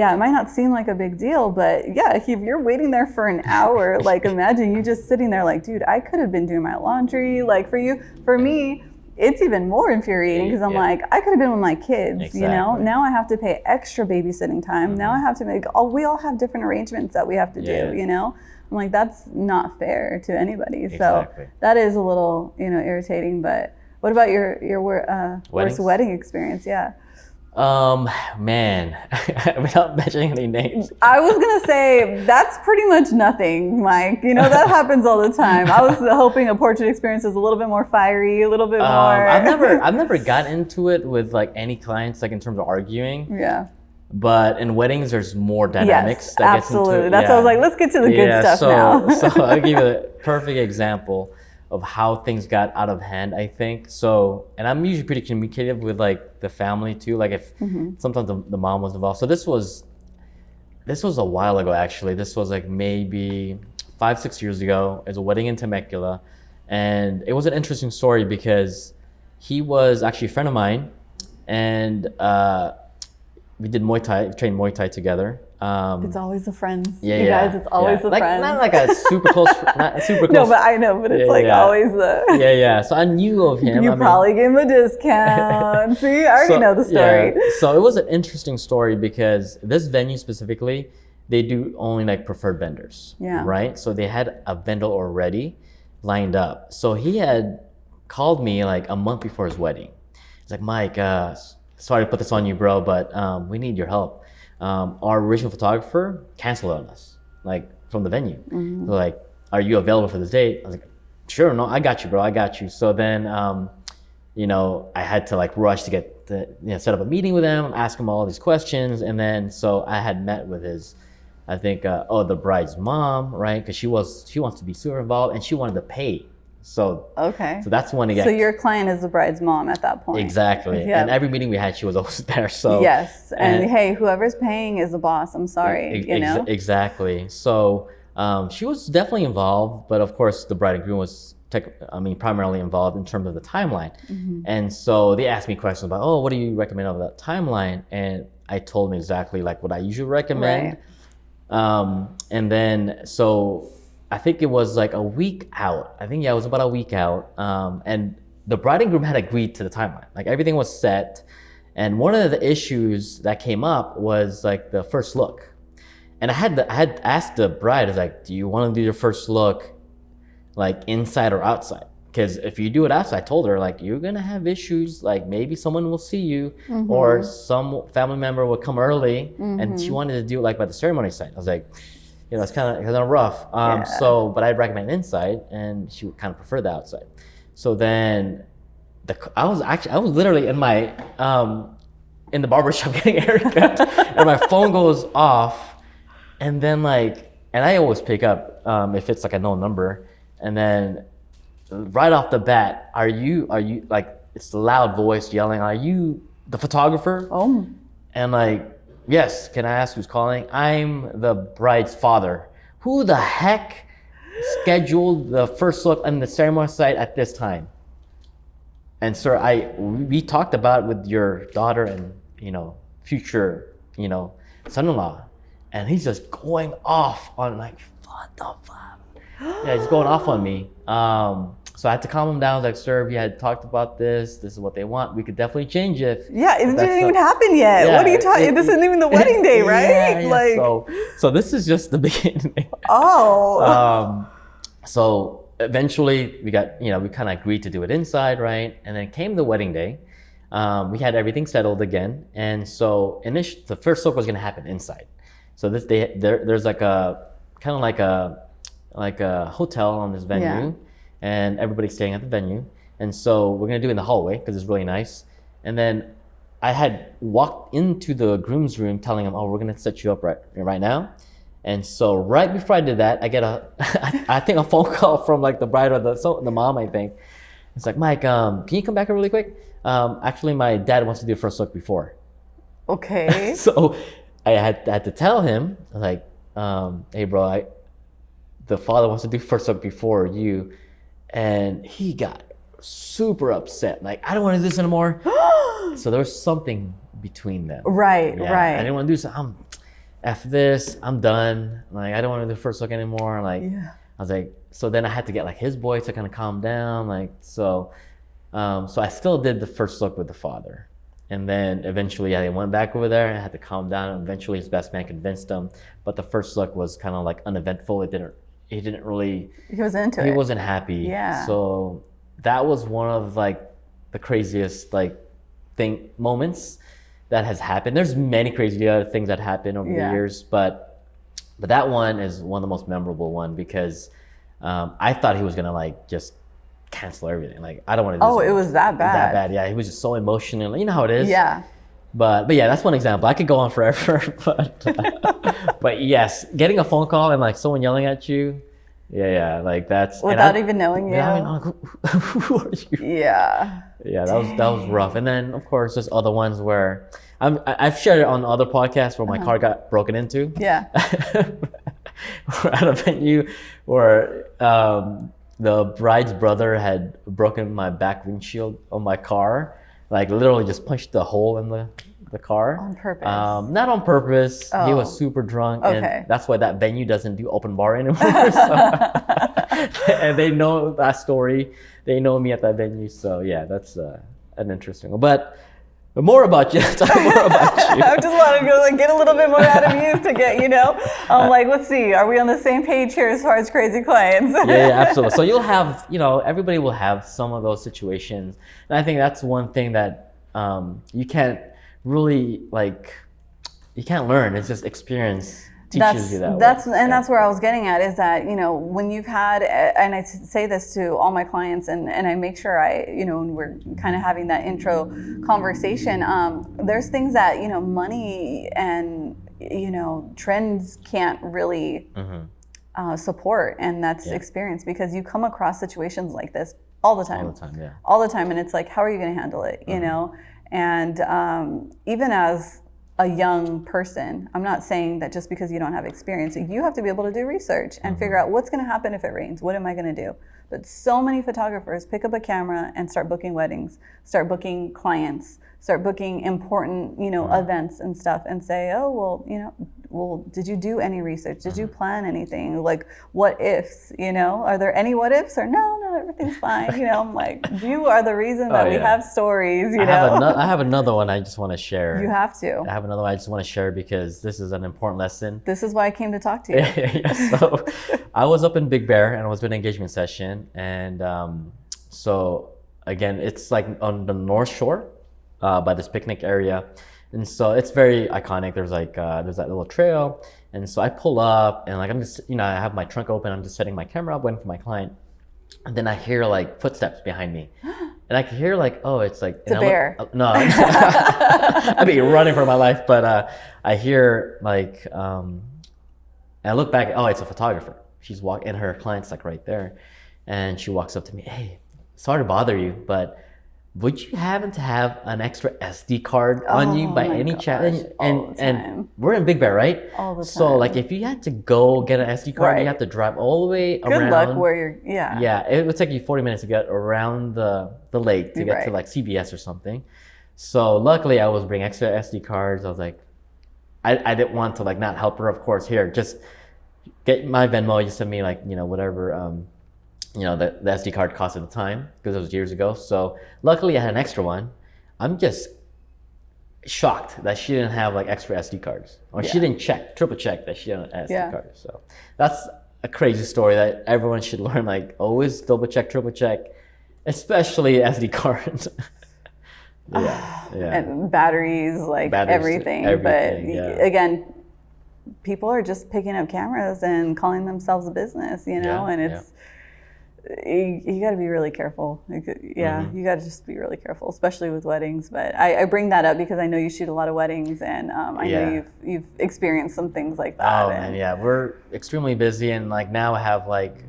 It might not seem like a big deal, but if you're waiting there for an hour, like imagine you just sitting there like, dude, I could have been doing my laundry. Like for me, it's even more infuriating because I'm like, I could have been with my kids, now I have to pay extra babysitting time. Now I have to we all have different arrangements that we have to do, I'm like, that's not fair to anybody. Exactly. So that is a little, irritating, but what about your worst wedding experience? Yeah. Man, without mentioning any names. I was gonna say that's pretty much nothing, Mike. That happens all the time. I was hoping a portrait experience is a little bit more fiery, a little bit more. I've never gotten into it with like any clients, like in terms of arguing. Yeah. But in weddings, there's more dynamics. Yes, that absolutely. Gets into, that's why I was like, let's get to the good stuff now. So I'll give you a perfect example of how things got out of hand, I think. So, and I'm usually pretty communicative with like the family too. Like if sometimes the mom was involved. So this was a while ago, actually. This was like maybe 5-6 years ago. It was a wedding in Temecula. And it was an interesting story because he was actually a friend of mine. And we did Muay Thai, trained Muay Thai together. It's always the friends. You guys, it's always the friends. Not like a super close, not super close. No, but I know, but it's always the. Yeah. So I knew of him. You probably gave him a discount. See, I already know the story. Yeah. So it was an interesting story because this venue specifically, they do only like preferred vendors. Yeah. Right. So they had a vendor already lined up. So he had called me like a month before his wedding. He's like, Mike, sorry to put this on you, bro, but we need your help. Our original photographer canceled on us, like from the venue. They're like, are you available for this date? I was like, sure, no, I got you, bro, I got you. So then, I had to like rush to get set up a meeting with him, ask him all these questions. And then, so I had met with his, I think, the bride's mom, right? Because she wants to be super involved and she wanted to pay. So that's when again. So your client is the bride's mom at that point. Exactly. Yep. And every meeting we had, she was always there. So yes. And hey, whoever's paying is the boss. I'm sorry. Exactly. So she was definitely involved, but of course the bride and groom was primarily involved in terms of the timeline. And so they asked me questions about, oh, what do you recommend of that timeline? And I told them exactly like what I usually recommend. Right. And then so I think it was like a week out. It was about a week out. And the bride and groom had agreed to the timeline. Like everything was set. And one of the issues that came up was like the first look. And I had asked the bride, I was like, do you want to do your first look like inside or outside? Because if you do it outside, I told her, like, you're gonna have issues, like maybe someone will see you or some family member will come early, and she wanted to do it like by the ceremony site. I was like, it's kind of rough. So, but I'd recommend inside, and she would kind of prefer the outside. So then I was literally in my in the barbershop getting a haircut, and my phone goes off, and then and I always pick up if it's like a known number, and then right off the bat, are you like, it's the loud voice yelling, are you the photographer? Oh. And yes, can I ask who's calling? I'm the bride's father. Who the heck scheduled the first look on the ceremony site at this time? And sir, we talked about it with your daughter and future son-in-law, and he's just going off on what the fuck? Yeah, he's going off on me. So I had to calm him down. I was like, sir, we had talked about this. This is what they want. We could definitely change it. Yeah, it didn't even happen yet. Yeah, what are you talking? This isn't even the wedding day, right? Yeah. So this is just the beginning. Oh. So eventually we got, we kind of agreed to do it inside, right? And then came the wedding day. We had everything settled again. And so the first look was going to happen inside. So there's like a kind of like a hotel on this venue, and everybody's staying at the venue. And so we're gonna do it in the hallway because it's really nice. And then I had walked into the groom's room telling him, we're gonna set you up right now. And so right before I did that, I get I think a phone call from like the bride or the mom, I think. It's like, Mike, can you come back here really quick? Actually, my dad wants to do a first look before. Okay. So I had to tell him, like, hey bro, the father wants to do first look before you. And he got super upset. Like, I don't want to do this anymore. So there was something between them. Right. I didn't want to do something. After this, I'm done. Like, I don't want to do the first look anymore. Like, I was like, so then I had to get like his boy to kind of calm down. Like, so I still did the first look with the father. And then eventually I went back over there and I had to calm down. And eventually his best man convinced him. But the first look was kind of like uneventful. He didn't really. He was into it. He wasn't happy. Yeah. So that was one of like the craziest moments that has happened. There's many crazy other things that happened over the years, but that one is one of the most memorable one because I thought he was gonna like just cancel everything. Like, I don't want to do this. Oh, it was that bad. That bad, yeah. He was just so emotional. You know how it is. Yeah. But yeah, that's one example. I could go on forever, but yes, getting a phone call and like someone yelling at you, like that's without even knowing you. Who are you? Yeah. Yeah, that was rough. And then of course there's other ones where I've shared it on other podcasts where my car got broken into. Yeah. We're at a venue where the bride's brother had broken my back windshield on my car. Like literally just punched the hole in the car. On purpose? Not on purpose. He was super drunk. Okay. And that's why that venue doesn't do open bar anymore. And they know that story. They know me at that venue. So yeah, that's an interesting one. But more about you. Talk more about you. I just want to go get a little bit more out of you to get, let's see, are we on the same page here as far as crazy clients? Yeah, absolutely. So you'll have, everybody will have some of those situations. And I think that's one thing that you can't really, you can't learn. It's just experience teaches you that. That's where I was getting at is that, when you've had, and I say this to all my clients and I make sure when we're kind of having that intro conversation, there's things that, money and, trends can't really support, and that's experience, because you come across situations like this all the time. All the time. And it's like, how are you going to handle it, And even as a young person, I'm not saying that just because you don't have experience, you have to be able to do research and figure out what's going to happen if it rains. What am I going to do? But so many photographers pick up a camera and start booking weddings, start booking clients, start booking important, events and stuff, and say, oh, well, well, did you do any research? Did you plan anything? Like, what ifs, Are there any what ifs? Or no, everything's fine. I'm like, you are the reason that we have stories, I have another one I just want to share. You have to. I have another one I just want to share because this is an important lesson. This is why I came to talk to you. So I was up in Big Bear and I was doing an engagement session. And so again, it's like on the North Shore by this picnic area. And so it's very iconic. There's there's that little trail. And so I pull up and like, I'm just, I have my trunk open. I'm just setting my camera up, waiting for my client. And then I hear like footsteps behind me. And I can hear like, oh, it's like... It's a bear. No, I'd be running for my life. But I hear like, and I look back, oh, it's a photographer. She's walking, and her client's like right there. And she walks up to me, hey, sorry to bother you, but would you happen to have an extra SD card on you by any chance? And we're in Big Bear, right? All the time. So like if you had to go get an SD card, you have to drive all the way around. Good luck where you're, Yeah, it would take you 40 minutes to get around the lake to get to like CVS or something. So luckily I was bringing extra SD cards. I was like, I didn't want to like not help her, of course. Here, just get my Venmo. You send me like, whatever, the SD card cost at the time, because it was years ago. So luckily I had an extra one. I'm just shocked that she didn't have like extra SD cards, or she didn't triple check that she didn't have SD cards. So that's a crazy story that everyone should learn. Like always double check, triple check, especially SD cards. And batteries, everything. But again, people are just picking up cameras and calling themselves a business, and it's, you got to be really careful. You got to just be really careful, especially with weddings. But I bring that up because I know you shoot a lot of weddings, and I know you've experienced some things like that. Oh, man, we're extremely busy, and like now I have like,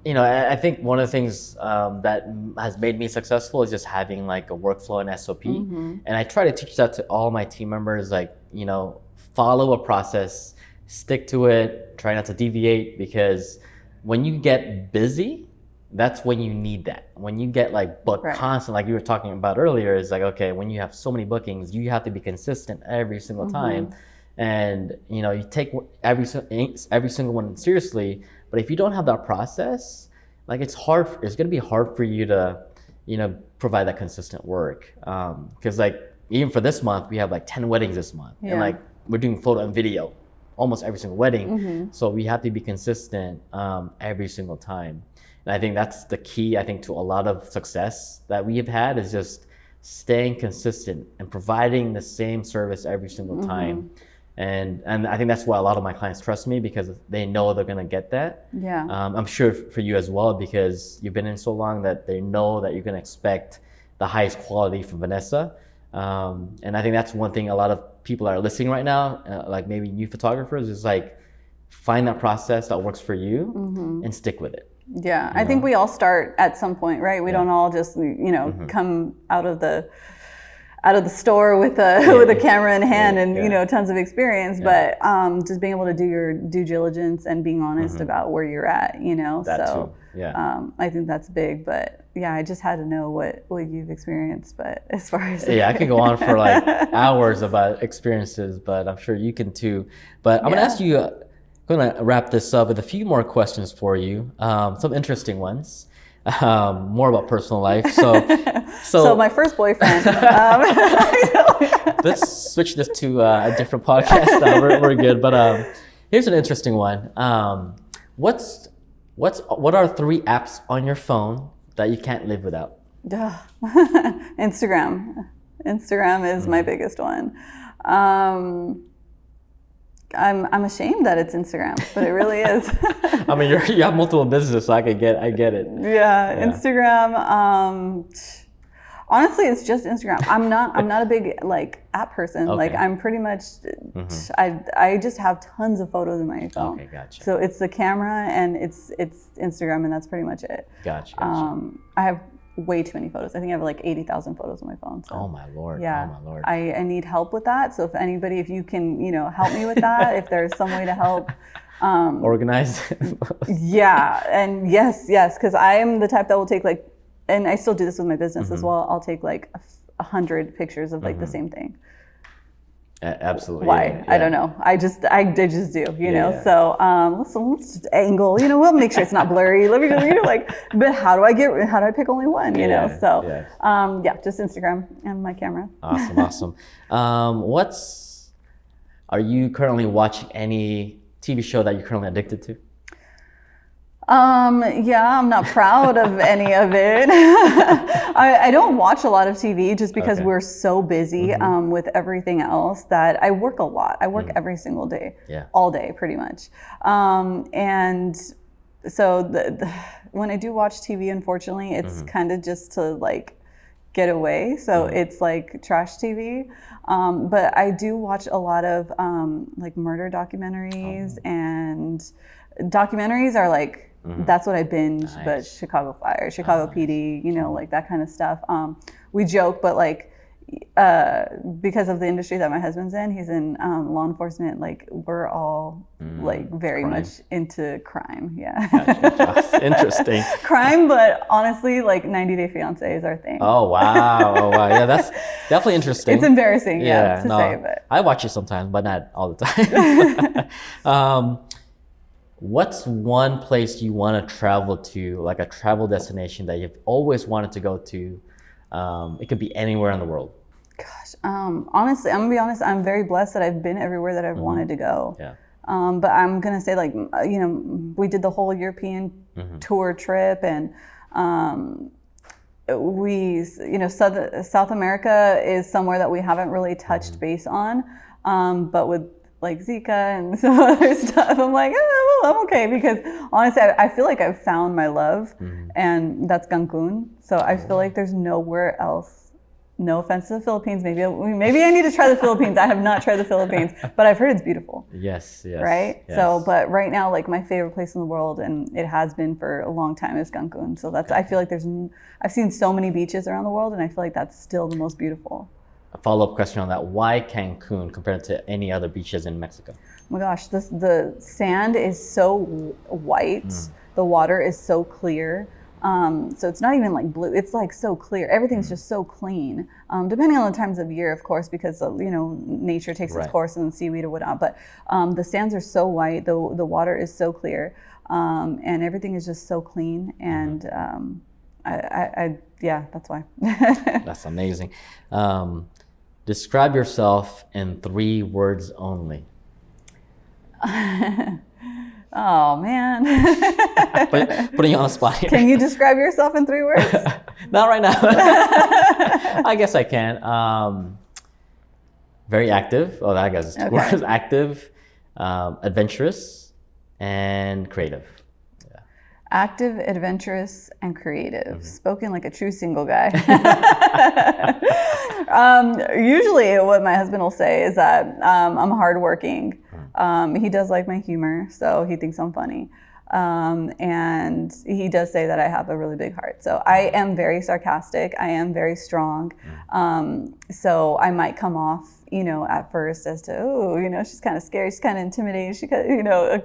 I think one of the things that has made me successful is just having like a workflow and SOP. And I try to teach that to all my team members, like, follow a process, stick to it, try not to deviate, because when you get busy, that's when you need that. When you get like booked constant, like you were talking about earlier, is like, okay, when you have so many bookings, you have to be consistent every single time. And, you take every single one seriously. But if you don't have that process, like it's going to be hard for you to, provide that consistent work. Because like, even for this month, we have like 10 weddings this month. And like, we're doing photo and video almost every single wedding. So we have to be consistent every single time. And I think that's the key, to a lot of success that we have had, is just staying consistent and providing the same service every single time. And I think that's why a lot of my clients trust me, because they know they're gonna get that. I'm sure for you as well, because you've been in so long that they know that you're gonna expect the highest quality from Vanessa. And I think that's one thing a lot of people are listening right now, like maybe new photographers, is like, find that process that works for you and stick with it. I think we all start at some point, right? We don't all just, come out of the store with a camera in hand and tons of experience, but just being able to do your due diligence and being honest about where you're at, I think that's big. But I just had to know what you've experienced. But as far as I could go on for like hours about experiences, but I'm sure you can too. But I'm gonna ask you, going to wrap this up with a few more questions for you, some interesting ones. More about personal life. So my first boyfriend. Let's switch this to a different podcast. We're good. But here's an interesting one. What are 3 apps on your phone that you can't live without? Instagram. Instagram is my biggest one. I'm ashamed that it's Instagram, but it really is. I mean, you have multiple businesses, so I get it. Instagram. Honestly, it's just Instagram. I'm not a big like app person. Okay. Like I'm pretty much, I just have tons of photos in my phone. Okay, gotcha. So it's the camera and it's Instagram, and that's pretty much it. Gotcha. I have way too many photos. I think I have like 80,000 photos on my phone. So. Oh my Lord. Yeah. Oh my Lord. I need help with that. So if you can, help me with that, if there's some way to help. Organize. And yes, because I am the type that will take like, and I still do this with my business as well. I'll take like 100 pictures of like the same thing. Absolutely. Why? Yeah. I don't know. I just do, you know? Yeah. So, let's just angle, you know, we'll make sure it's not blurry. Let me just, you know, like, but how do I pick only one, you know? So, just Instagram and my camera. Awesome. Are you currently watching any TV show that you're currently addicted to? Yeah, I'm not proud of any of it. I don't watch a lot of TV just because we're so busy with everything else that I work a lot. I work every single day, all day pretty much. And so when I do watch TV, unfortunately, it's kind of just to like get away. So it's like trash TV. But I do watch a lot of like murder documentaries, and documentaries are like, that's what I binge. Nice. But Chicago Fire, Chicago PD, you know, like that kind of stuff. We joke, but like because of the industry that my husband's in, he's in law enforcement. Like we're all like very much into crime. Yeah. Gotcha. Interesting. Crime, but honestly, like 90 Day Fiance is our thing. Oh wow. Yeah, that's definitely interesting. It's embarrassing, to say, but I watch it sometimes, but not all the time. What's one place you want to travel to, like a travel destination that you've always wanted to go to? It could be anywhere in the world. Gosh, honestly, I'm gonna be honest. I'm very blessed that I've been everywhere that I've wanted to go. Yeah. But I'm gonna say, like, you know, we did the whole European tour trip, and you know, South America is somewhere that we haven't really touched base on. But with like Zika and some other stuff, I'm like, well, I'm okay, because honestly, I feel like I've found my love, and that's Cancun. So I feel like there's nowhere else. No offense to the Philippines. Maybe I need to try the Philippines. I have not tried the Philippines, but I've heard it's beautiful. Yes. Right? Yes. So, but right now, like my favorite place in the world, and it has been for a long time, is Cancun. So I feel like I've seen so many beaches around the world, and I feel like that's still the most beautiful. A follow-up question on that. Why Cancun compared to any other beaches in Mexico? Oh my gosh, the sand is so white. The water is so clear. So it's not even like blue. It's like so clear. Everything's just so clean. Depending on the times of year, of course, because you know, nature takes its course and seaweed or whatnot. But the sands are so white. The water is so clear, and everything is just so clean. And that's why. That's amazing. Describe yourself in 3 words only. Oh man. Putting you on the spot here. Can you describe yourself in 3 words? Not right now. I guess I can. Very active. Oh, I guess it's 2 words. Active, adventurous, and creative. Yeah. Active, adventurous, and creative. Spoken like a true single guy. Usually what my husband will say is that I'm hardworking. He does like my humor, so he thinks I'm funny. And he does say that I have a really big heart. So I am very sarcastic. I am very strong. So I might come off, you know, at first as to, oh, you know, she's kind of scary. She's kind of intimidating. She, you know,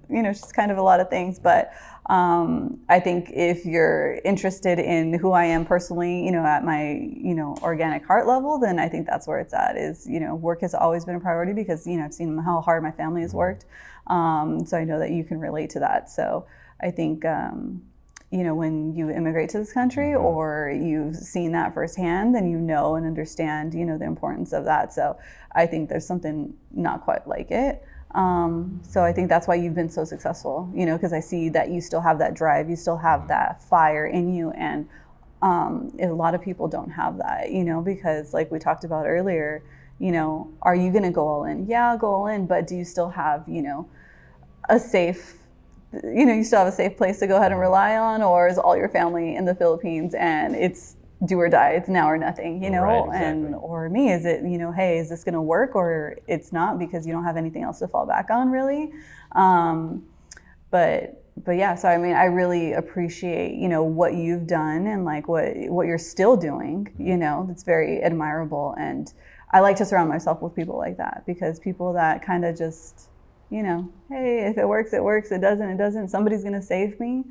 you know, she's kind of a lot of things. But I think if you're interested in who I am personally, you know, at my, you know, organic heart level, then I think that's where it's at. Is, you know, work has always been a priority because, you know, I've seen how hard my family has worked. So I know that you can relate to that. So I think, you know, when you immigrate to this country or you've seen that firsthand, then you know and understand, you know, the importance of that. So I think there's something not quite like it. So I think that's why you've been so successful, you know, because I see that you still have that drive, you still have that fire in you. And a lot of people don't have that, you know, because like we talked about earlier, you know, are you going to go all in? Yeah, I'll go all in. But do you still have, you know, a safe, you know, you still have a safe place to go ahead and rely on? Or is all your family in the Philippines and it's do or die, it's now or nothing, you know? Right, exactly. And or me, is it, you know, hey, is this going to work, or it's not because you don't have anything else to fall back on, really? But yeah, so I mean, I really appreciate, you know, what you've done and like what you're still doing, you know. It's very admirable, and I like to surround myself with people like that, because people that kind of just, you know, hey, if it works, it works. It doesn't, it doesn't. Somebody's going to save me.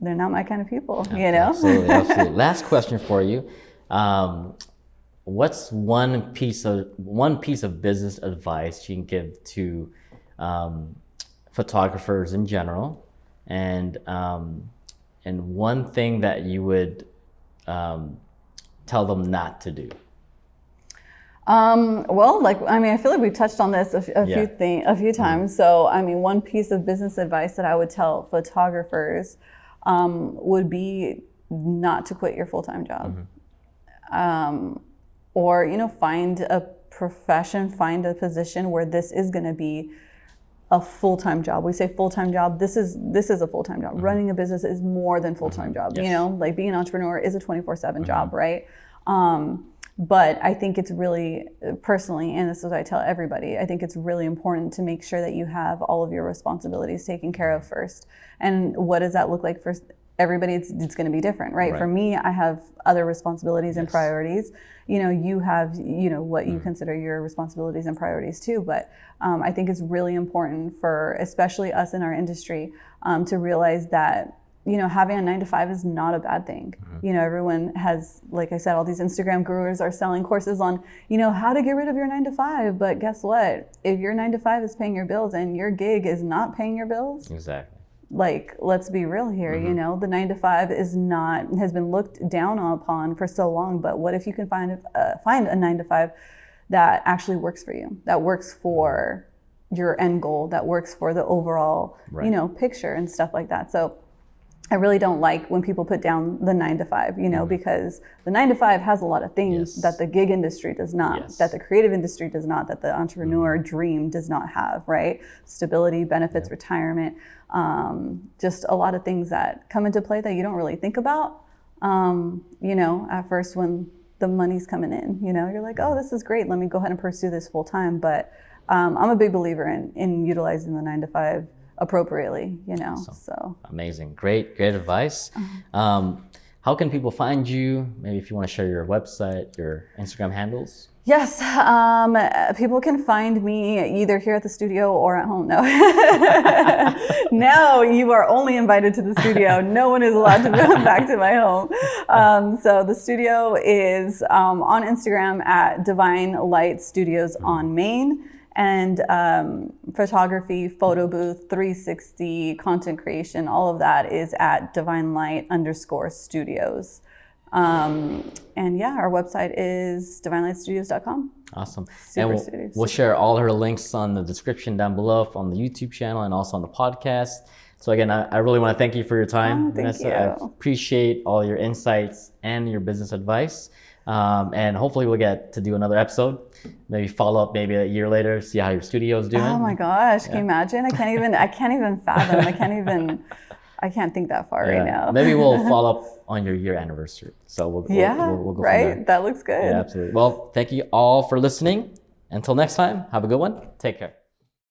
They're not my kind of people, you know? Absolutely. Last question for you. what's one piece of business advice you can give to photographers in general, and one thing that you would tell them not to do? Well, I feel like we've touched on this a few times. So, one piece of business advice that I would tell photographers would be not to quit your full-time job. Or, find a profession, find a position where this is going to be a full-time job. We say full-time job. This is a full-time job. Running a business is more than full-time job. Yes. Like being an entrepreneur is a 24/7 job, right? But I think it's really, personally, and this is what I tell everybody, I think it's really important to make sure that you have all of your responsibilities taken care of first. And what does that look like for everybody? It's going to be different, right? For me, I have other responsibilities and priorities. You have, what you consider your responsibilities and priorities too. But I think it's really important for, especially us in our industry, to realize that having a 9-to-5 is not a bad thing. Everyone has, like I said, all these Instagram gurus are selling courses on, how to get rid of your 9-to-5. But guess what? If your 9-to-5 is paying your bills and your gig is not paying your bills, exactly. Let's be real here. The 9-to-5 has been looked down upon for so long. But what if you can find a 9-to-5 that actually works for you, that works for your end goal, that works for the overall, picture and stuff like that. So I really don't like when people put down the 9-to-5, because the 9-to-5 has a lot of things that the gig industry does not, that the creative industry does not, that the entrepreneur dream does not have, right? Stability, benefits, retirement, just a lot of things that come into play that you don't really think about, at first when the money's coming in, you're like, oh, this is great. Let me go ahead and pursue this full time. But I'm a big believer in utilizing the 9-to-5 appropriately, Awesome. So amazing. Great advice. How can people find you? Maybe if you want to share your website, your Instagram handles. Yes, people can find me either here at the studio or at home. No, no, you are only invited to the studio. No one is allowed to come back to my home. So the studio is on Instagram at Divine Light Studios on Main. And photography, photo booth, 360, content creation, all of that is at divinelight_studios. And our website is divinelightstudios.com. Awesome. And we'll share all her links on the description down below on the YouTube channel and also on the podcast. So again, I really want to thank you for your time, Vanessa. I appreciate all your insights and your business advice. And hopefully we'll get to do another episode, maybe follow up maybe a year later, see how your studio is doing. Oh my gosh, can you imagine? I can't even fathom. I can't think that far right now. Maybe we'll follow up on your year anniversary. So we'll go from there. That looks good. Yeah, absolutely. Well, thank you all for listening. Until next time, have a good one. Take care.